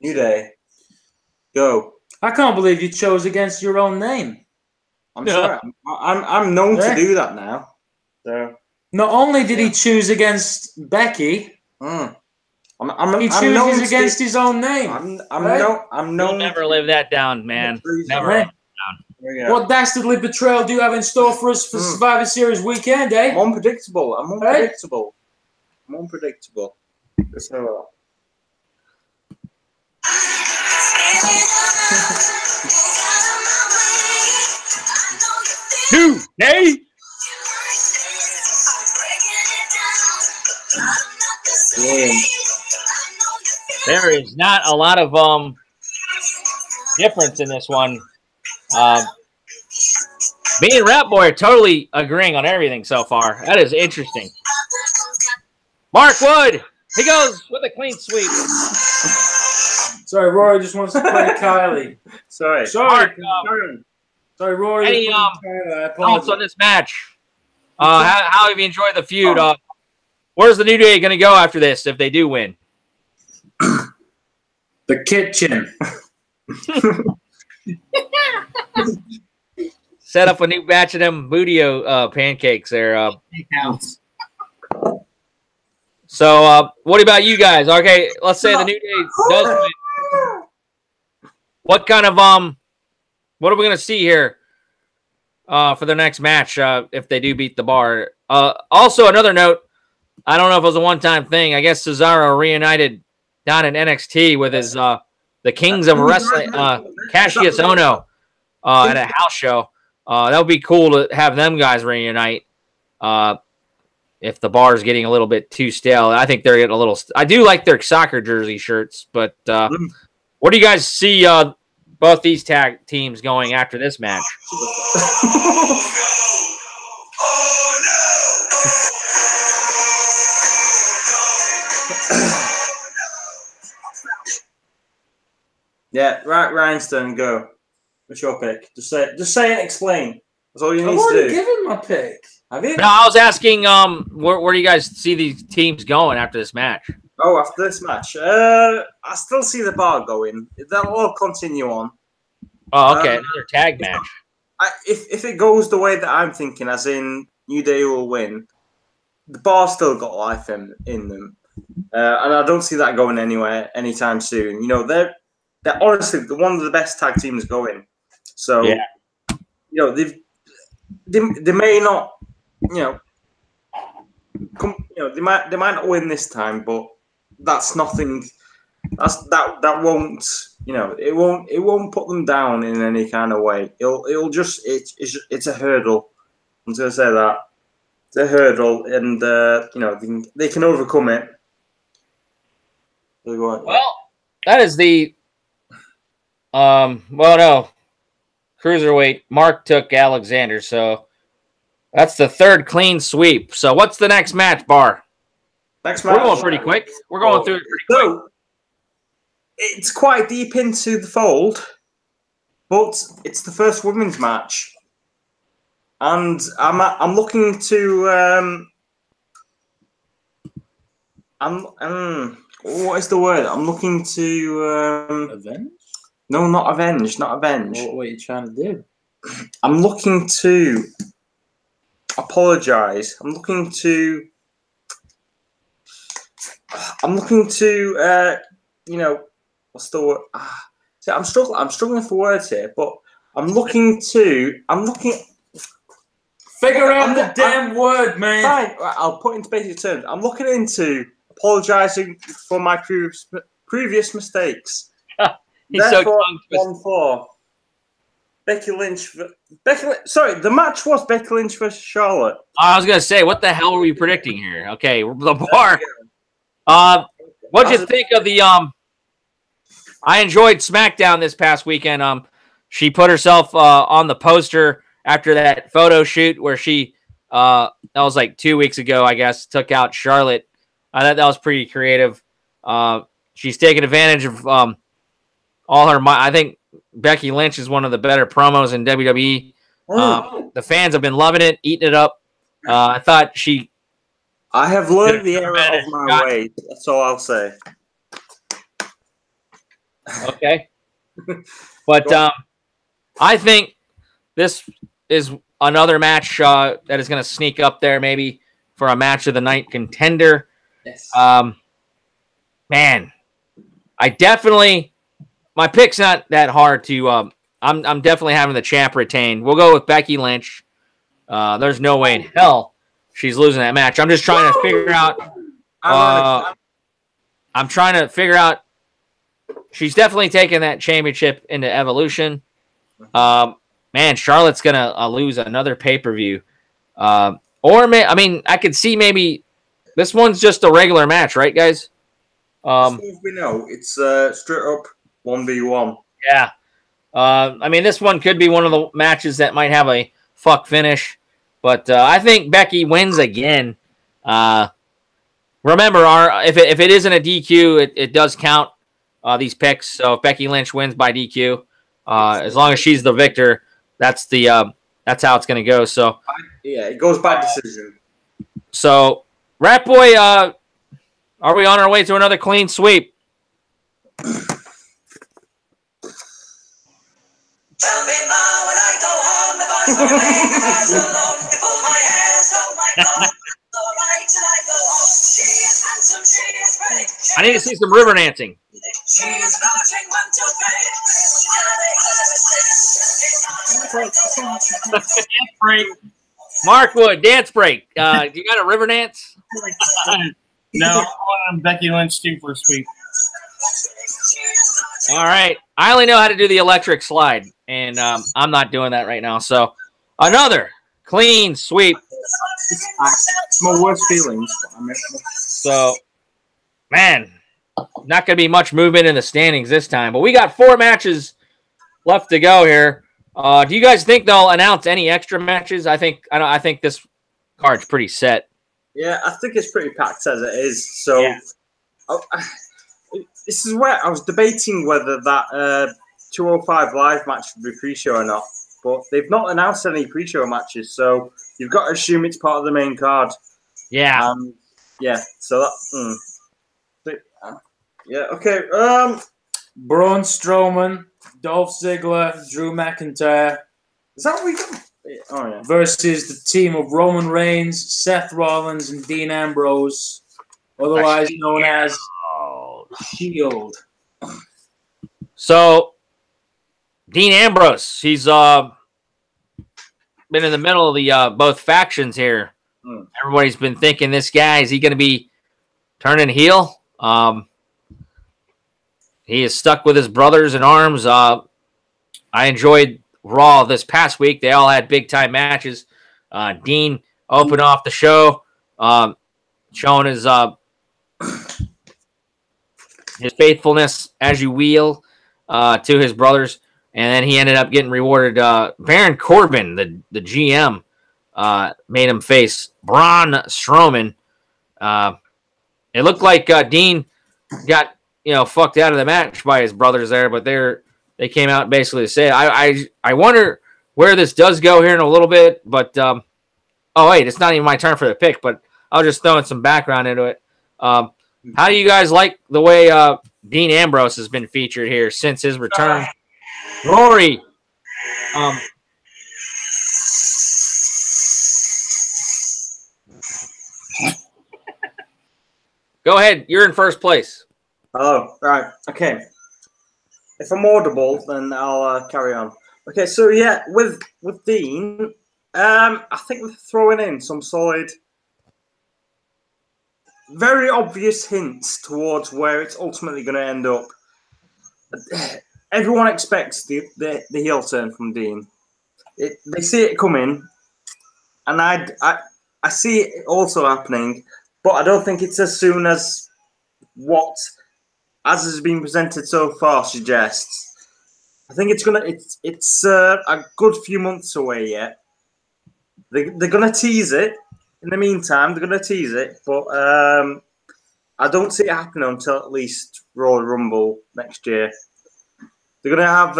New Day. Go. I can't believe you chose against your own name. I'm sorry. I'm known to do that now. So not only did he choose against Becky, he chooses against his own name. I'm known. You'll never live that down, man. Never live that down. What dastardly betrayal do you have in store for us for Survivor Series weekend, eh? I'm unpredictable. I'm unpredictable. So, New Day. There is not a lot of difference in this one. Me and Rat Boy are totally agreeing on everything so far. That is interesting. Mark Wood, he goes with a clean sweep. Sorry, Rory just wants to play Kylie. Sorry. Sorry, Rory. Any thoughts on this match? How have you enjoyed the feud? Where's the New Day going to go after this if they do win? The kitchen. Set up a new batch of them Bootio pancakes there. So, what about you guys? Okay, let's say the New Day does win. What kind of what are we gonna see here for the next match if they do beat the Bar? Also, another note. I don't know if it was a one-time thing. I guess Cesaro reunited down in NXT with his the Kings of Wrestling, Cassius Ohno, at a house show. That would be cool to have them guys reunite. If the bar is getting a little bit too stale, I think they're getting a little. I do like their soccer jersey shirts, but what do you guys see both these tag teams going after this match? Yeah, right, Rhinestone, go. What's your pick? Just say and explain. That's all you need I've to already do. given my pick. Have you? No, I was asking, where do you guys see these teams going after this match? Oh, after this match, I still see the bar going. They'll all continue on. Oh, okay, another tag match. If it goes the way that I'm thinking, as in New Day will win, the bar's still got life in them, and I don't see that going anywhere anytime soon. You know, they're honestly one of the best tag teams going. So, yeah. You know, they may not, you know, they might not win this time, but that's nothing. That won't, you know, it won't put them down in any kind of way. It'll just it's a hurdle. I'm just gonna say that it's a hurdle, and you know, they can overcome it. Well, that is the well, no, cruiserweight. Mark took Alexander, so that's the third clean sweep. So what's the next match, Bar? Next match. We're going pretty quick. We're going through it pretty quick. It's quite deep into the fold, but it's the first women's match, and I'm looking to what is the word? I'm looking to Avenge? No, not avenge, not avenge. What are you trying to do? I'm looking to apologize. I'm looking to you know, what's the word? See, I'm struggling for words here, but I'm looking. Figure out the damn word, man. Fine, I'll put it into basic terms. I'm looking into apologizing for my previous mistakes. He's Therefore, so 1-4. Becky Lynch. Sorry, the match was Becky Lynch versus Charlotte. I was gonna say, what the hell were we predicting here? Okay, the Bar. What'd you think of the I enjoyed SmackDown this past weekend. She put herself on the poster after that photo shoot where she that was like 2 weeks ago, I guess, took out Charlotte. I thought that was pretty creative. She's taking advantage of all her. I think Becky Lynch is one of the better promos in WWE. The fans have been loving it, eating it up. I thought I have learned the error of my ways. That's all I'll say. Okay. But I think this is another match that is going to sneak up there maybe for a match of the night contender. Yes. Man, my pick's not that hard to I'm definitely having the champ retain. We'll go with Becky Lynch. There's no way in hell she's losing that match. I'm just trying to figure out I'm trying to figure out. She's definitely taking that championship into Evolution. Man, Charlotte's gonna lose another pay-per-view. I could see maybe this one's just a regular match, right, guys? As far as we know, it's straight up 1v1. Yeah. This one could be one of the matches that might have a fuck finish, but I think Becky wins again. Remember, if it isn't a DQ, it does count. These picks. So if Becky Lynch wins by DQ, as long as she's the victor, that's how it's going to go. So yeah, it goes by decision. So Rat Boy, are we on our way to another clean sweep? Tell me, Ma, when I go home, if I saw my alone, pull my hair, hold my thumb. All right, till I go home. She is handsome, she is pretty. I need to see some river dancing. She is floating 1, 2, 3. Mark Wood, dance break. You got a river dance? No, I want Becky Lynch too for a sweep. All right. I only know how to do the electric slide, and I'm not doing that right now. So Another clean sweep. It's my worst feelings. So, man, not going to be much movement in the standings this time. But we got 4 matches left to go here. Do you guys think they'll announce any extra matches? I think this card's pretty set. Yeah, I think it's pretty packed as it is. So, Yeah. This is where I was debating whether that 205 live match would be pre-show or not. But they've not announced any pre-show matches, so you've got to assume it's part of the main card. Yeah. Yeah. So that. Yeah. Okay. Braun Strowman, Dolph Ziggler, Drew McIntyre. Is that what we got? Oh yeah. Versus the team of Roman Reigns, Seth Rollins, and Dean Ambrose, otherwise known as Shield. So, Dean Ambrose, he's been in the middle of the both factions here. Everybody's been thinking, this guy, is he going to be turning heel? He is stuck with his brothers in arms. I enjoyed Raw this past week. They all had big-time matches. Dean opened off the show, showing his faithfulness as you will to his brothers. And then he ended up getting rewarded. Baron Corbin, the GM, made him face Braun Strowman. It looked like Dean got fucked out of the match by his brothers there, but they came out basically to say, I wonder where this does go here in a little bit. But oh wait, it's not even my turn for the pick, but I'll just throw in some background into it. How do you guys like the way Dean Ambrose has been featured here since his return? Rory. Go ahead. You're in first place. Oh, right. Okay. If I'm audible, then I'll carry on. Okay, so yeah, with Dean, I think we're throwing in some solid, very obvious hints towards where it's ultimately going to end up. Everyone expects the heel turn from Dean. They see it coming, and I see it also happening, but I don't think it's as soon as what as has been presented so far suggests. I think it's a good few months away yet. They're gonna tease it. In the meantime, they're gonna tease it, but I don't see it happening until at least Royal Rumble next year. They're gonna have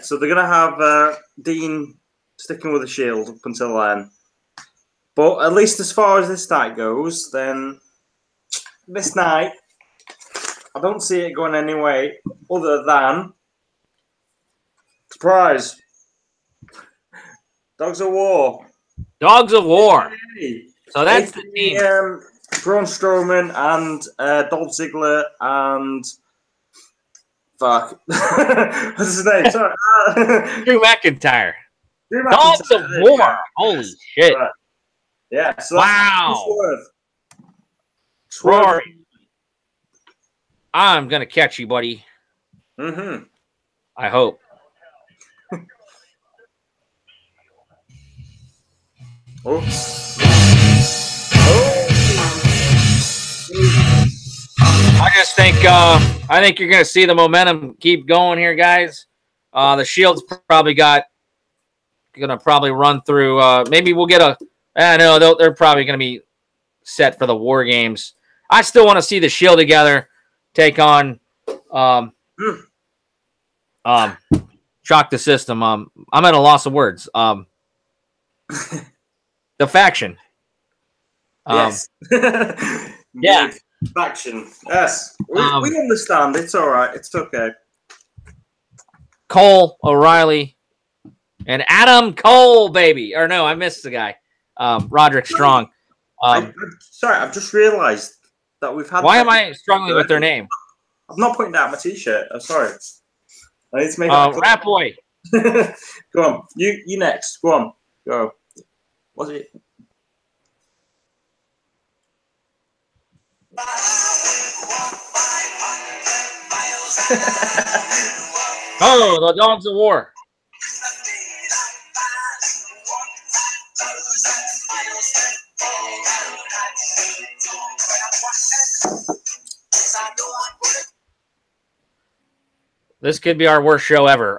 so they're gonna have Dean sticking with the Shield up until then. But at least as far as this night goes, then this night I don't see it going any way other than surprise. Dogs of War. Dogs of War. So that's the team. Braun Strowman and Dolph Ziggler and fuck. What's his name? Sorry. Drew McIntyre. Dogs of War. Yeah. Holy shit. Right. Yeah. So wow. Rory. I'm gonna catch you, buddy. Mm-hmm. I hope. I think you're gonna see the momentum keep going here, guys. The Shield's gonna probably run through. Maybe we'll get I know they're probably gonna be set for the War Games. I still want to see the Shield together take on Shock the System. I'm at a loss of words. The faction. Yes. Yeah. Faction. Yes. We understand. It's all right. It's okay. Cole O'Reilly and Adam Cole, baby. Or no, I missed the guy. Roderick Strong. Sorry, I've just realized that we've had. Why am I struggling with their name? I'm not putting down my t-shirt. I'm sorry. I need to make Rat Boy. Go on. You next. Go on. Go. What's it? Oh, the Dogs of War. This could be our worst show ever.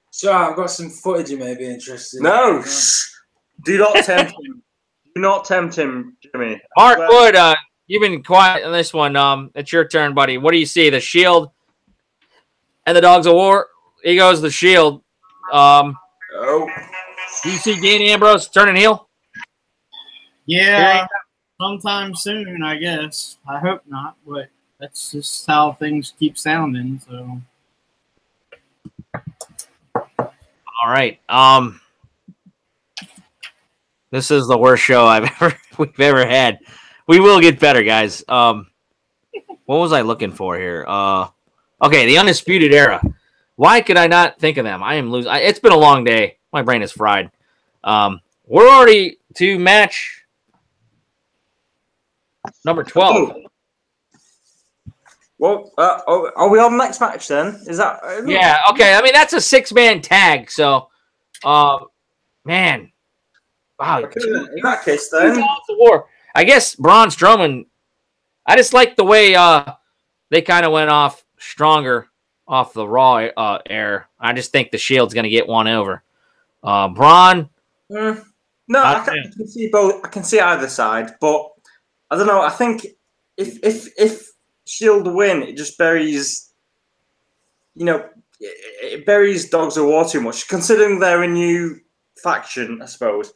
So I've got some footage you may be interested in. No, do not tempt him. Do not tempt him, Jimmy. Mark Wood, you've been quiet on this one. It's your turn, buddy. What do you see? The Shield and the Dogs of War. He goes the Shield. Do you see Dean Ambrose turning heel? Yeah, sometime soon, I guess. I hope not, but that's just how things keep sounding. So, all right. This is the worst show we've ever had. We will get better, guys. What was I looking for here? Okay, the Undisputed Era. Why could I not think of them? I am losing. It's been a long day. My brain is fried. We're already to match number 12. Well, are we on the next match then? Is that? Yeah. Okay. I mean, that's a 6-man tag. So, man, wow. In that case, then war. I guess Braun Strowman. I just like the way they kind of went off stronger off the Raw air. I just think the Shield's going to get one over. Braun. No, I can see both. I can see either side, but I don't know. I think if Shield win, it just buries, it buries Dogs of War too much. Considering they're a new faction, I suppose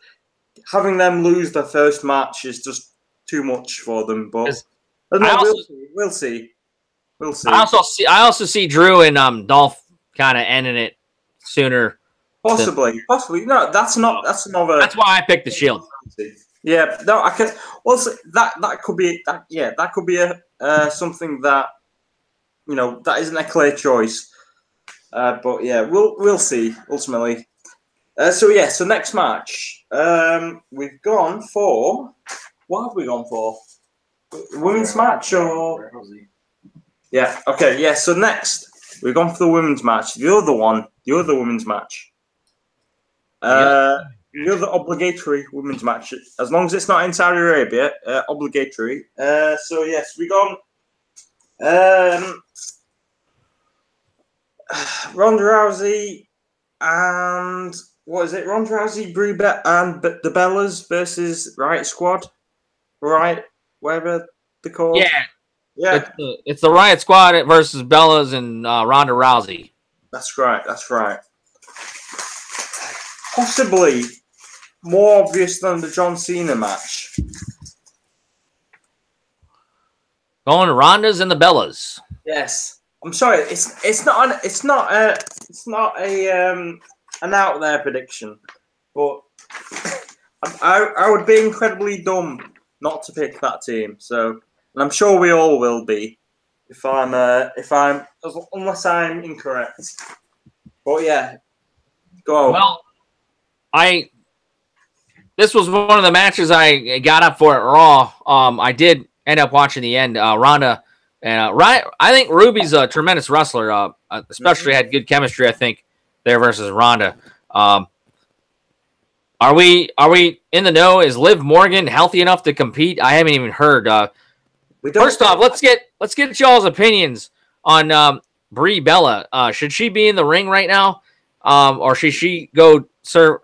having them lose their first match is just too much for them. But we'll see. I also see Drew and Dolph kind of ending it sooner. Possibly. No, that's another. That's why I picked the Shield. Yeah, no, I can. Well, that could be that. Yeah, that could be a something that that isn't a clear choice. But yeah, we'll see ultimately. So next match, we've gone for. What have we gone for? Women's match or? Yeah. Okay. Yeah. So next, we've gone for the women's match. The other women's match. The other obligatory women's match, as long as it's not in Saudi Arabia, obligatory. So yes, we gone. Ronda Rousey and what is it? Ronda Rousey, and the Bellas versus Riot Squad, right? Whatever they're called. Yeah. It's the Riot Squad versus Bellas and Ronda Rousey. That's right. Possibly more obvious than the John Cena match. Going to Ronda's and the Bellas. Yes, I'm sorry. It's not an out there prediction, but I would be incredibly dumb not to pick that team. So, and I'm sure we all will be unless I'm incorrect. But yeah, go on. Well, this was one of the matches I got up for at Raw. I did end up watching the end. Ronda and I think Ruby's a tremendous wrestler. Especially had good chemistry, I think, there versus Ronda. Are we in the know? Is Liv Morgan healthy enough to compete? I haven't even heard. First off, let's get y'all's opinions on Brie Bella. Should she be in the ring right now, or should she go serve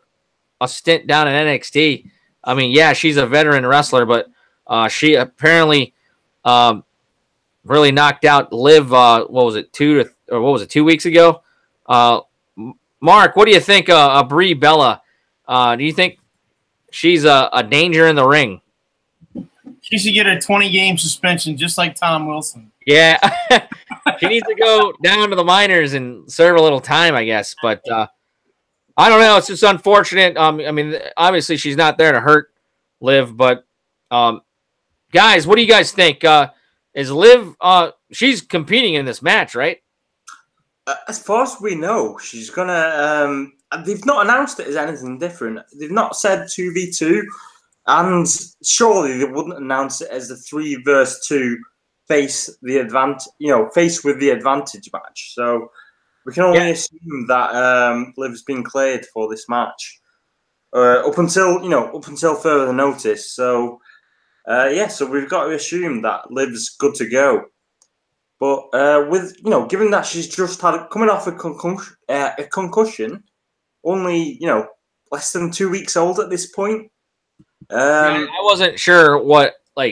a stint down in NXT? I mean, yeah, she's a veteran wrestler, but she apparently really knocked out Liv. What was it, 2 weeks ago? Mark, what do you think of Brie Bella? Do you think she's a danger in the ring? She should get a 20-game suspension, just like Tom Wilson. Yeah, she needs to go down to the minors and serve a little time, I guess. But I don't know. It's just unfortunate. I mean, obviously she's not there to hurt Liv, but guys, what do you guys think? Is Liv? She's competing in this match, right? As far as we know, she's gonna. They've not announced it as anything different. They've not said 2v2, and surely they wouldn't announce it as a 3 versus 2 face with the advantage match. So we can only assume that Liv's been cleared for this match. up until further notice. So so we've got to assume that Liv's good to go. But given that she's just coming off a concussion, only less than 2 weeks old at this point. I wasn't sure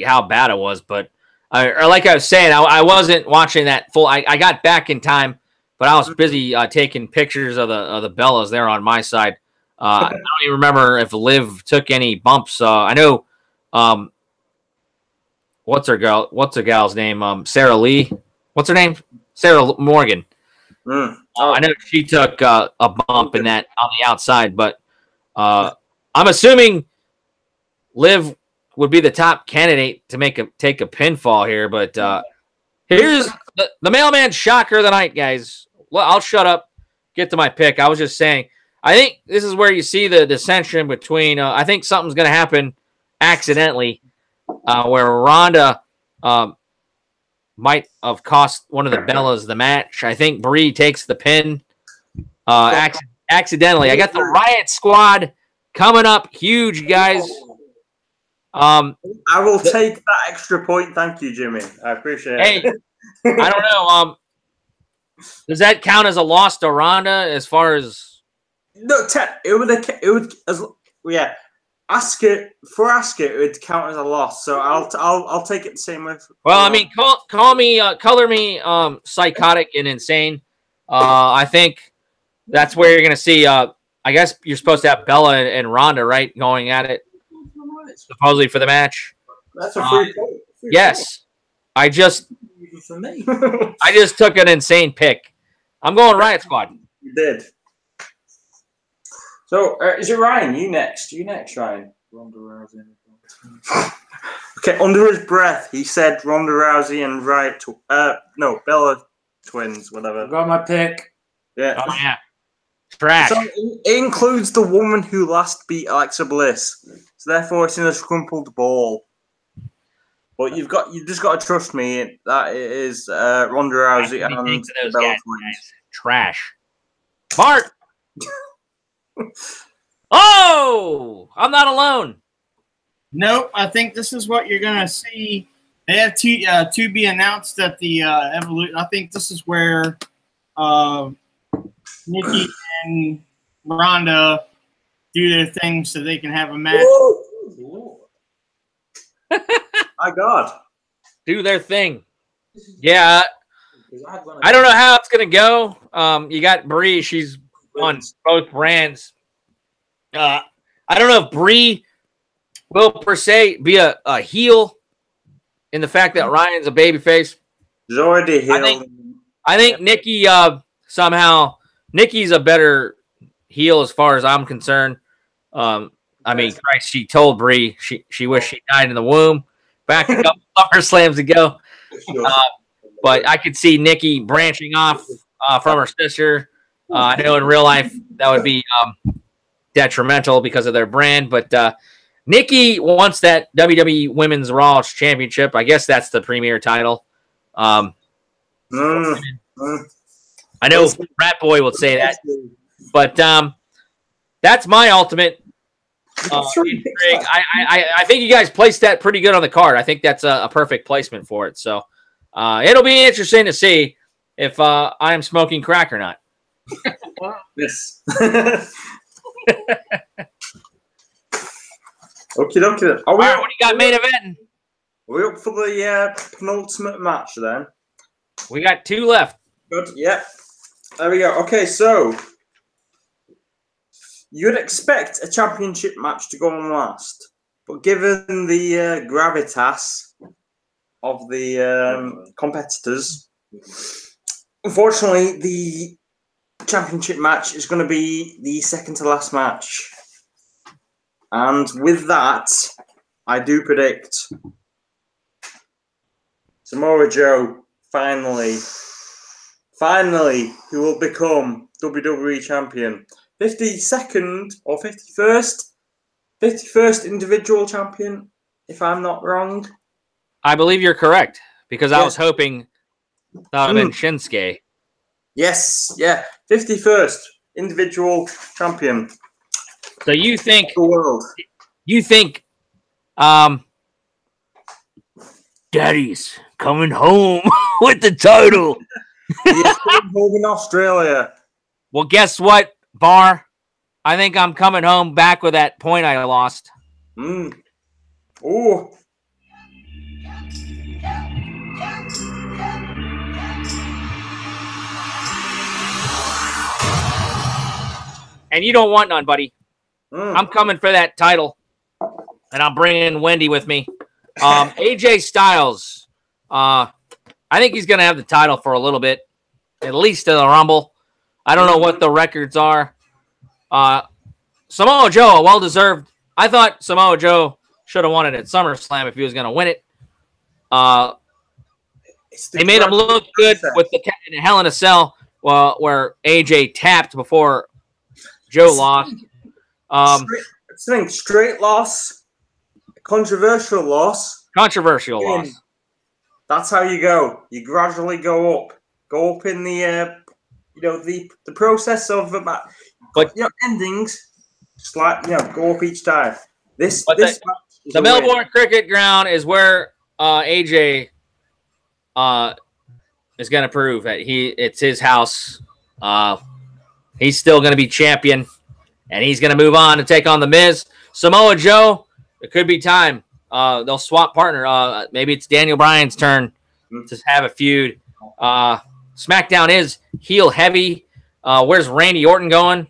how bad it was, but like I was saying, I wasn't watching that full. I got back in time, but I was busy taking pictures of the Bellas there on my side. I don't even remember if Liv took any bumps. I know. What's her gal's name? Sarah Lee. What's her name? Sarah Morgan. I know she took a bump in that on the outside, but I'm assuming Liv would be the top candidate to take a pinfall here. But here's the mailman shocker of the night, guys. Well, I'll shut up. Get to my pick. I was just saying. I think this is where you see the dissension between. I think something's going to happen accidentally, where Ronda might have cost one of the Bellas the match. I think Brie takes the pin accidentally. I got the Riot Squad coming up, huge guys. I will take that extra point. Thank you, Jimmy. I appreciate it. Hey, I don't know. Does that count as a loss to Ronda? As far as no, Asuka it would count as a loss. So I'll take it the same way. Well, I mean, color me psychotic and insane. I think that's where you're gonna see. I guess you're supposed to have Bella and Ronda, right, going at it. Supposedly for the match. That's a free point. Yes. I just took an insane pick. I'm going Riot Squad. You did. So is it Ryan? You next, Ryan. Ronda Rousey. Okay, under his breath, he said Ronda Rousey and Bella twins, whatever. I got my pick. Yeah. Oh yeah. Trash. So it includes the woman who last beat Alexa Bliss. So therefore, it's in a scrumpled ball. But you've just got to trust me that it is Ronda Rousey and those Bella guys. twins. Trash. Bart. Oh, I'm not alone. Nope, I think this is what you're gonna see. They have to be announced at the Evolution. I think this is where Nikki and Ronda do their thing so they can have a match. My God. Do their thing. Yeah. I don't know how it's going to go. You got Brie. She's on both brands. I don't know if Brie will, per se, be a heel in the fact that Ryan's a babyface. He's already a heel. I think Nikki, somehow, Nikki's a better heel as far as I'm concerned. I mean, Christ, she told Brie she wished she died in the womb back a couple SummerSlams ago. But I could see Nikki branching off from her sister. I know in real life that would be detrimental because of their brand. But Nikki wants that WWE Women's Raw Championship. I guess that's the premier title. I know Rat Boy will say that. But that's my ultimate intrigue. I think you guys placed that pretty good on the card. I think that's a perfect placement for it. So it'll be interesting to see if I am smoking crack or not. Yes. Okay. All right, what do you got main event? We're up for the penultimate match then. We got 2 left. Good. Yep. There we go. Okay, so you'd expect a championship match to go on last, but given the gravitas of the competitors, unfortunately, the championship match is going to be the second to last match. And with that, I do predict Samoa Joe finally, who will become WWE champion. 52nd or 51st individual champion, if I'm not wrong. I believe you're correct, because I was hoping that would have been Shinsuke. Yes, yeah. 51st individual champion. So you think The world. Daddy's coming home with the title? He's coming home in Australia. Well, guess what, Bar? I think I'm coming home back with that point I lost. Oh. And you don't want none, buddy. I'm coming for that title, and I'm bringing Wendy with me. AJ Styles, I think he's going to have the title for a little bit, at least in the Rumble. I don't know what the records are. Samoa Joe, well-deserved. I thought Samoa Joe should have won it at SummerSlam if he was going to win it. They made him look good with the Hell in a Cell where AJ tapped before Joe lost. Straight loss, controversial loss. Controversial loss. That's how you go. You gradually go up in the the process of endings. Just like go up each time. The Melbourne Cricket Ground is where AJ is going to prove that it's his house. He's still going to be champion, and he's going to move on to take on The Miz. Samoa Joe, it could be time. They'll swap partner. Maybe it's Daniel Bryan's turn to have a feud. SmackDown is heel heavy. Where's Randy Orton going?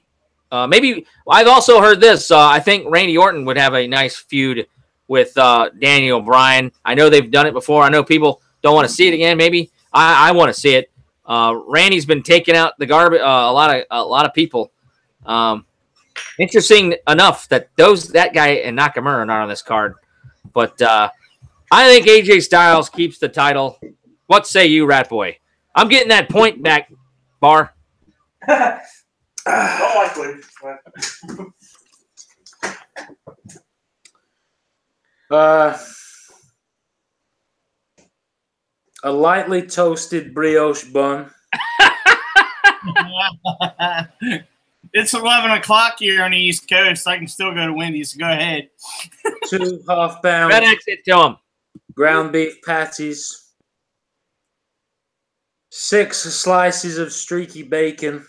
Maybe I've also heard this. I think Randy Orton would have a nice feud with Daniel Bryan. I know they've done it before. I know people don't want to see it again. Maybe I want to see it. Randy's been taking out the garbage. A lot of people. Interesting enough that that guy and Nakamura are not on this card, but I think AJ Styles keeps the title. What say you, Rat Boy? I'm getting that point back, Bar. Not likely. A lightly toasted brioche bun. It's 11 o'clock here on the East Coast. I can still go to Wendy's. Go ahead. 2 half-pound FedEx it to him. ground beef patties. 6 slices of streaky bacon.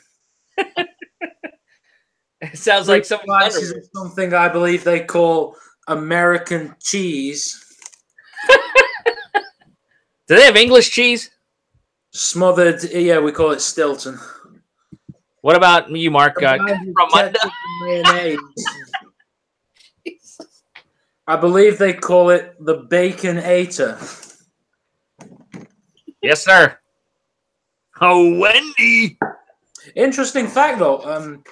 It sounds like some slices of something I believe they call American cheese. Do they have English cheese? Smothered, yeah, we call it Stilton. What about you, Mark? From mayonnaise. I believe they call it the Bacon-ator. Yes, sir. Oh, Wendy. Interesting fact, though.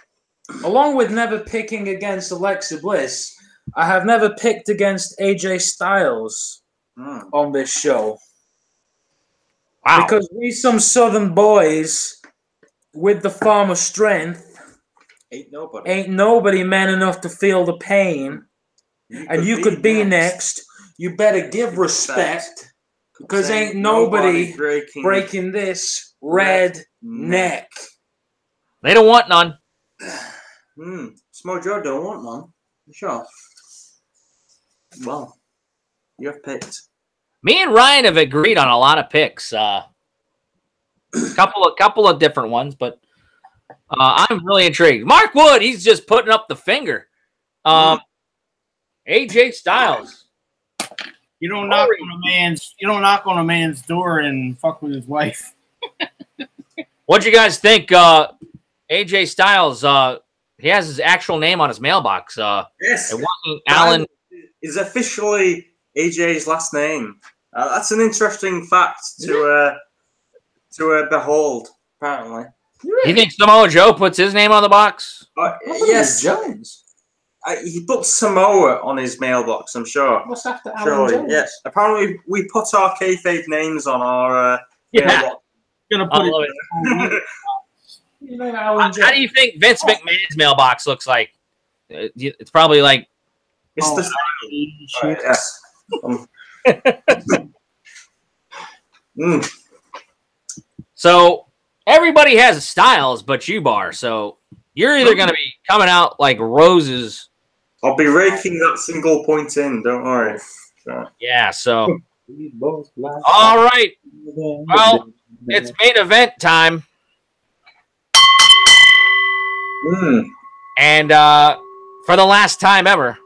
Along with never picking against Alexa Bliss, I have never picked against AJ Styles on this show. Wow. Because we some Southern boys with the farmer strength Ain't nobody man enough to feel the pain. And you could be next. You better give respect. Because ain't nobody breaking this red neck. They don't want none. Samoa Joe don't want none. Sure. Well, you have picked. Me and Ryan have agreed on a lot of picks. Couple of different ones, but I'm really intrigued. Mark Wood, he's just putting up the finger. AJ Styles. You don't knock on a man's door and fuck with his wife. What'd you guys think? AJ Styles, he has his actual name on his mailbox. Yes. It wasn't Alan. Is officially AJ's last name. That's an interesting fact to behold, apparently. You think Samoa Joe puts his name on the box? Yes. Jones. He put Samoa on his mailbox, I'm sure. What's after Alan Surely, Jones? yes. Apparently, we put our kayfabe names on our mailbox. Gonna put it. How do you think Vince McMahon's mailbox looks like? It's probably like It's the style. So everybody has styles, but you, Bar. So You're either going to be coming out like roses. I'll be raking that single point in. Don't worry. Yeah. So. All right. Well, it's main event time. And for the last time ever.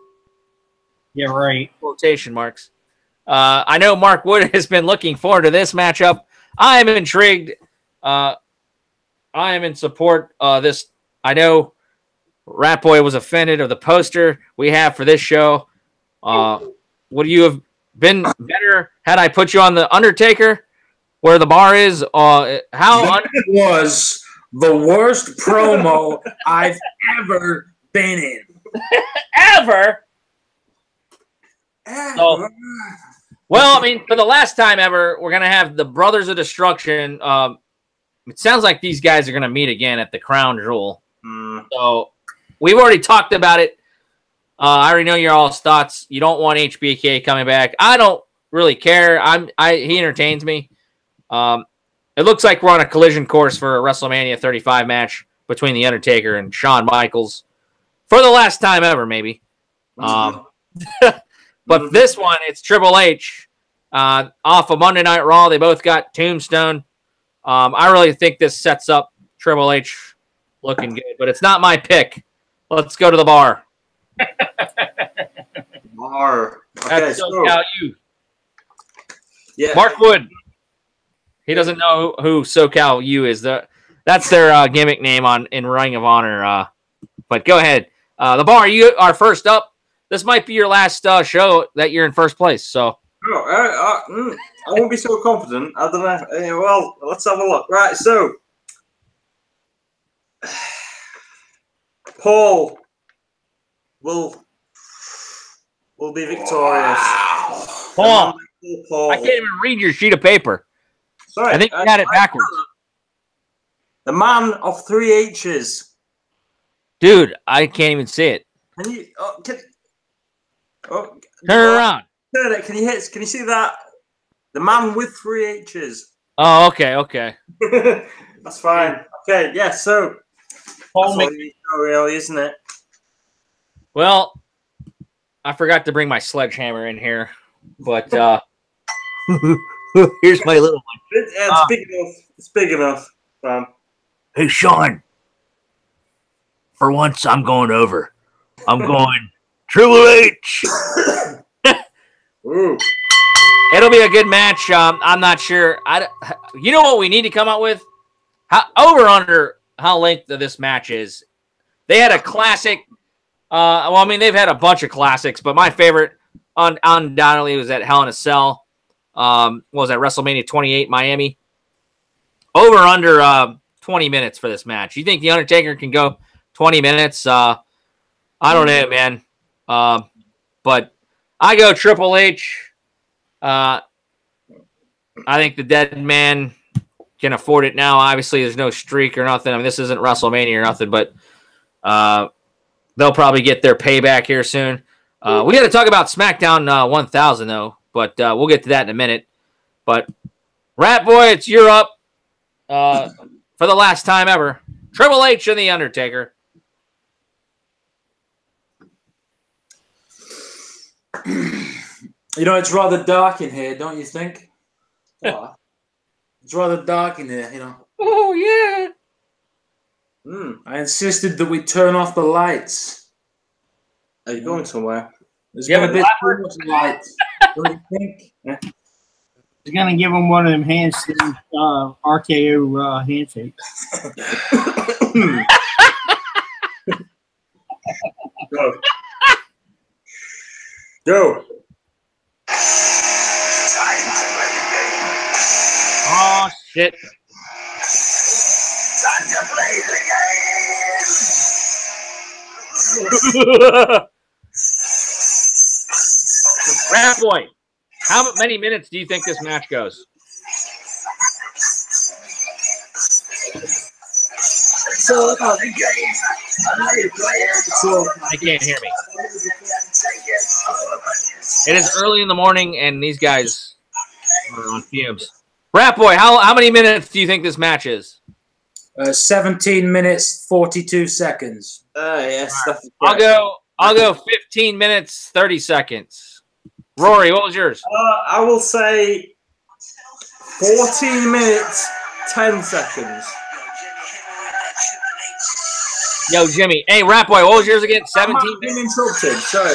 Yeah, right. Quotation marks. I know Mark Wood has been looking forward to this matchup. I am intrigued. I am in support of this. I know Rat Boy was offended of the poster we have for this show. Would you have been better had I put you on the Undertaker where the bar is? That was the worst promo I've ever been in. Ever? So, well, I mean, for the last time ever, we're going to have the Brothers of Destruction. It sounds like these guys are going to meet again at the Crown Jewel. So we've already talked about it. I already know your all's thoughts. You don't want HBK coming back. I don't really care. He entertains me. It looks like we're on a collision course for a WrestleMania 35 match between The Undertaker and Shawn Michaels for the last time ever, maybe. But this one, it's Triple H off of Monday Night Raw. They both got Tombstone. I really think this sets up Triple H looking good, but it's not my pick. Let's go to the bar. Bar. Okay, That's SoCal U. Yeah. Mark Wood. He doesn't know who SoCal U is. That's their gimmick name in Ring of Honor. But go ahead. The bar, you are first up. This might be your last show that you're in first place. So I won't be so confident. I don't know. Well, let's have a look. Right, so Paul will be victorious. Paul, I can't even read your sheet of paper. Sorry, I think you got it backwards. The man of 3 H's. Dude, I can't even see it. Can you? Turn around. Turn it. Can you see that? The man with 3 H's. Oh, okay. That's fine. Okay, yeah. So that's all you need to know, really, isn't it? Well, I forgot to bring my sledgehammer in here, but here's my little one. It's big enough. It's big enough. Hey, Sean. For once, I'm going over. I'm going Triple H. Ooh. It'll be a good match. I'm not sure. You know what we need to come up with? Under how length of this match is. They had a classic. Well, I mean, they've had a bunch of classics, but my favorite undoubtedly was at Hell in a Cell. Was at WrestleMania 28 Miami. Over under 20 minutes for this match. You think The Undertaker can go 20 minutes? I don't know, man. But I go Triple H. I think the dead man can afford it now. Obviously, there's no streak or nothing. I mean, this isn't WrestleMania or nothing, but they'll probably get their payback here soon. We got to talk about SmackDown 1000, though, but we'll get to that in a minute. But, Rat Boy, it's you're up for the last time ever. Triple H and The Undertaker. You know, it's rather dark in here, don't you think? It's rather dark in here, you know. Oh, yeah. I insisted that we turn off the lights. Are you going somewhere? There's going to be too much light. Don't you think? Yeah. He's going to give him one of them handshakes, RKO handshakes. Go. Go. Oh, shit. Time to play the game. Rat Boy, how many minutes do you think this match goes? It's all about the game. I can't hear me. It is early in the morning, and these guys are on fumes. Rat Boy, how many minutes do you think this match is? 17 minutes, 42 seconds. Yes. That's I'll go 15 minutes, 30 seconds. Rory, what was yours? I will say 14 minutes, 10 seconds. Yo, Jimmy. Hey, Rap Boy, what was yours again? 17 minutes. Interrupted. Sorry.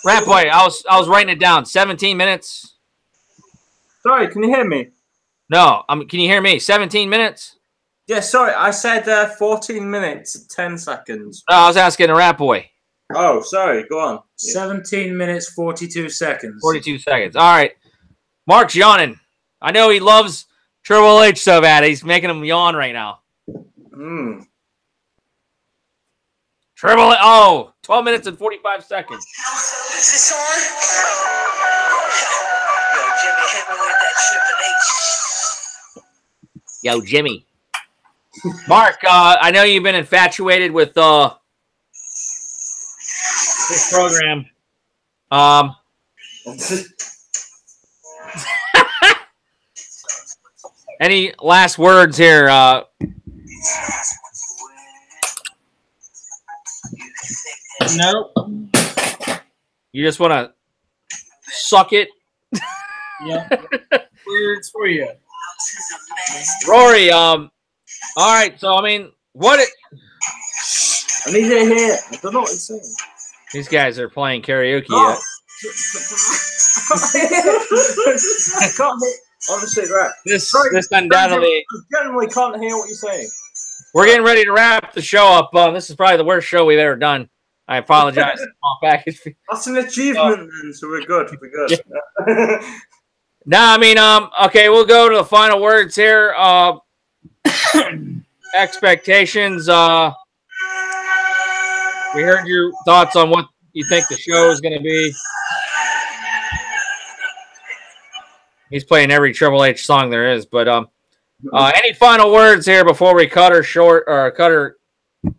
Rap Boy, I was writing it down. 17 minutes. Sorry, can you hear me? No, can you hear me? 17 minutes? Yeah, sorry. I said 14 minutes, 10 seconds. No, I was asking a Rap Boy. Oh, sorry. Go on. 17 minutes, 42 seconds. 42 seconds. All right. Mark's yawning. I know he loves Triple H so bad. He's making him yawn right now. Triple H. Oh, 12 minutes and 45 seconds. Is this on? Yo, Jimmy, hit me with that Triple H. Yo, Jimmy. Mark, I know you've been infatuated with this program. Any last words here? Nope. You just want to suck it? Yeah. Words for you. Rory, all right, so, I mean, I need to hear. I don't know what he's saying. These guys are playing karaoke. I can't hear. Honestly, right. This undoubtedly. I generally can't hear what you're saying. We're getting ready to wrap the show up. This is probably the worst show we've ever done. I apologize. That's an achievement, then, so we're good. We're good. Yeah. No, I mean, okay, we'll go to the final words here. Expectations. We heard your thoughts on what you think the show is going to be. He's playing every Triple H song there is, but any final words here before we cut her short or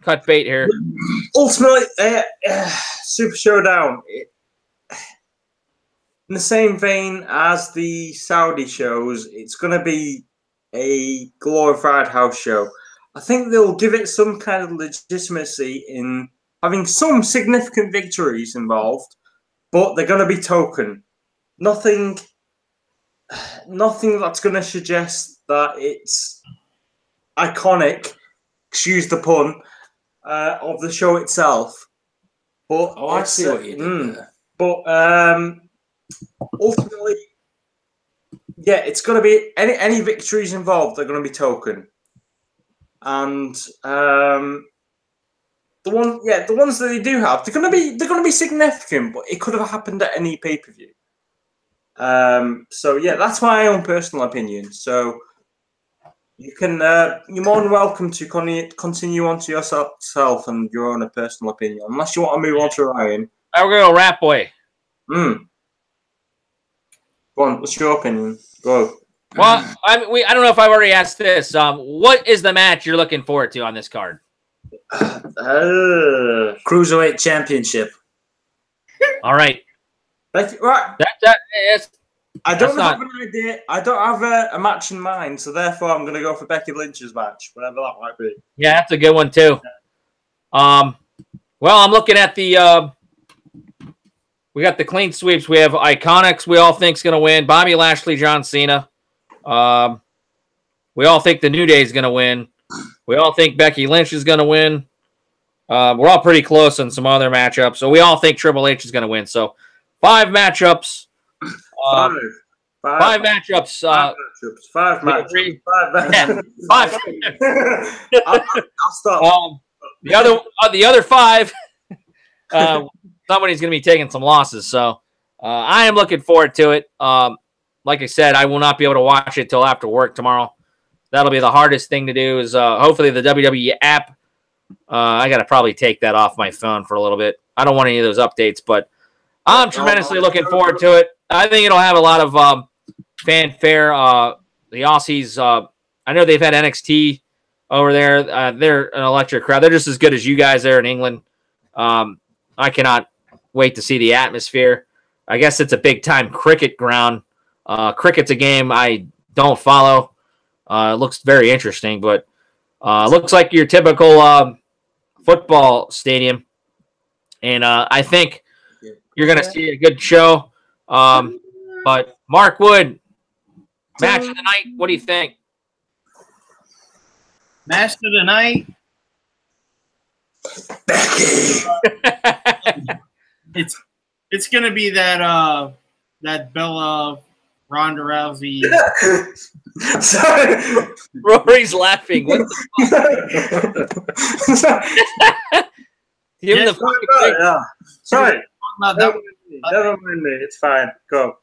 cut bait here? Ultimately, Super Showdown. In the same vein as the Saudi shows, it's going to be a glorified house show. I think they'll give it some kind of legitimacy in having some significant victories involved, but they're going to be token. Nothing that's going to suggest that it's iconic, excuse the pun, of the show itself. But I see what you did there. But ultimately, yeah, it's going to be any victories involved. They're going to be token, and the ones that they do have, they're going to be significant. But it could have happened at any pay-per-view. So yeah, that's my own personal opinion. So you can you're more than welcome to continue on to yourself and your own personal opinion, unless you want to move on to Ryan. I'll go Rap Boy. Go on, what's your opinion? Go. Well, I don't know if I've already asked this. What is the match you're looking forward to on this card? Cruiserweight Championship. All right. Right. I don't have an idea. I don't have a match in mind, so therefore I'm going to go for Becky Lynch's match, whatever that might be. Yeah, that's a good one too. Well, I'm looking at the. We got the clean sweeps. We have Iconics. We all think's going to win. Bobby Lashley, John Cena. We all think the New Day is going to win. We all think Becky Lynch is going to win. We're all pretty close on some other matchups, so we all think Triple H is going to win. So 5 matchups. Five matchups. Five matchups. I'll stop. The other 5. Somebody's going to be taking some losses, so I am looking forward to it. Like I said, I will not be able to watch it till after work tomorrow. That'll be the hardest thing to do. Is hopefully the WWE app. I got to probably take that off my phone for a little bit. I don't want any of those updates, but I'm tremendously looking forward to it. I think it'll have a lot of fanfare. The Aussies, I know they've had NXT over there. They're an electric crowd. They're just as good as you guys there in England. I cannot wait to see the atmosphere. I guess it's a big-time cricket ground. Cricket's a game I don't follow. It looks very interesting, but looks like your typical football stadium. And I think you're going to see a good show. But Mark Wood, match of the night, what do you think? Match of the night. It's going to be that Bella Ronda Rousey. Sorry. Rory's laughing. What the fuck? Give him the fucking thing. Yeah. Sorry. Never Never mind me. It's fine. Go.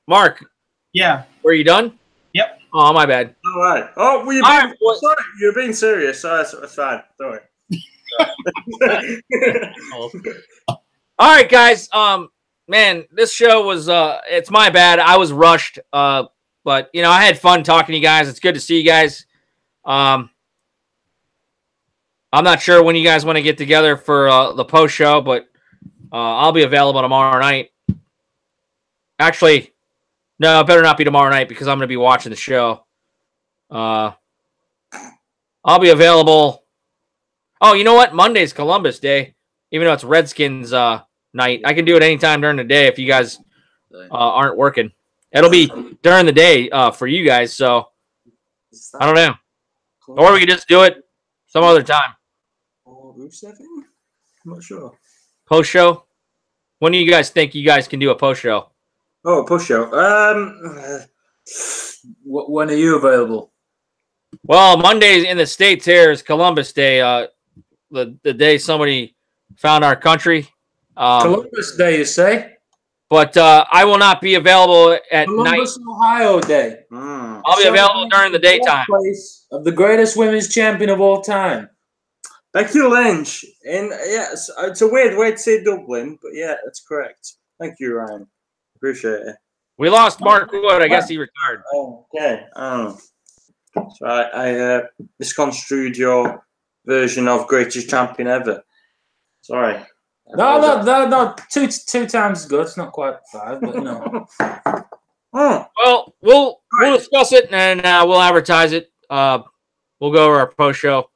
Mark. Yeah. Were you done? Yep. Oh, my bad. All right. Oh, well, sorry. You're being serious. So it's fine. Don't worry. All right, guys. Man, this show was it's my bad. I was rushed. But you know, I had fun talking to you guys. It's good to see you guys. I'm not sure when you guys want to get together for the post show, but I'll be available tomorrow night. Actually, no, it better not be tomorrow night because I'm going to be watching the show. I'll be available. Oh, you know what? Monday's Columbus Day, even though it's Redskins night. I can do it anytime during the day if you guys aren't working. It'll be during the day for you guys, so I don't know. Or we could just do it some other time. I'm not sure. Post show? When do you guys think you guys can do a post show? Oh, a post show. When are you available? Well, Mondays in the States here is Columbus Day. The day somebody found our country. Columbus Day, you say? But I will not be available at Columbus, night. Ohio Day. I'll be available during the daytime. Place of the greatest women's champion of all time. Becky Lynch. And yes, it's a weird way to say Dublin, but yeah, that's correct. Thank you, Ryan. Appreciate it. We lost Mark Wood. I guess he retired. Oh, okay. Oh. So I misconstrued your version of greatest champion ever. Sorry. No. Two times is good. It's not quite 5, but no. Well, we'll discuss it and we'll advertise it. We'll go over our post show.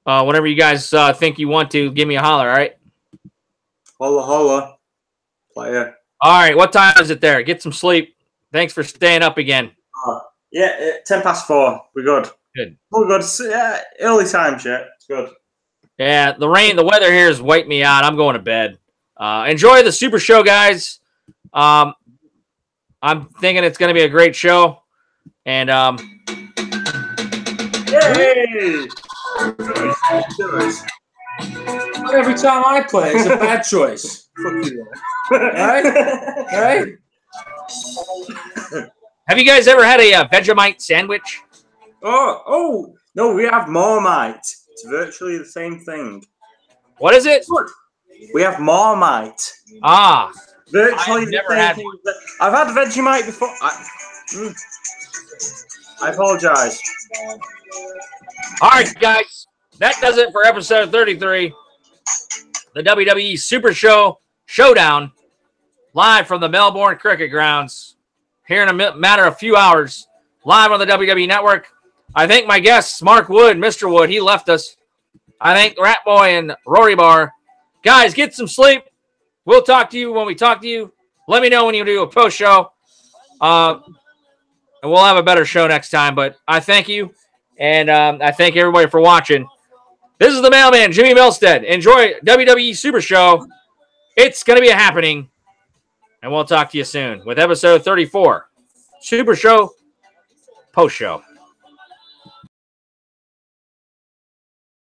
Whenever you guys think you want to, give me a holler. All right. Holla, player. All right. What time is it there? Get some sleep. Thanks for staying up again. Yeah, 4:10. We're good. Good. We're good. Yeah, early times. Yeah, it's good. Yeah, the weather here has wiped me out. I'm going to bed. Enjoy the Super Show, guys. I'm thinking it's going to be a great show. And Hey! Not every time I play, it's a bad choice. Fuck you. Right? have you guys ever had a Vegemite sandwich? Oh, no, we have Marmite. It's virtually the same thing. What is it? We have Marmite. Ah. Virtually I've the never same had thing. one. I've had Vegemite before. I apologize. All right, guys. That does it for episode 33. The WWE Super Showdown. Live from the Melbourne Cricket Grounds. Here in a matter of a few hours. Live on the WWE Network. I thank my guests, Mark Wood, Mr. Wood. He left us. I thank Rat Boy and Rory Bar. Guys, get some sleep. We'll talk to you when we talk to you. Let me know when you do a post show. And we'll have a better show next time. But I thank you. And I thank everybody for watching. This is the mailman, Jimmy Milstead. Enjoy WWE Super Show. It's going to be a happening. And we'll talk to you soon with episode 34. Super Show post show.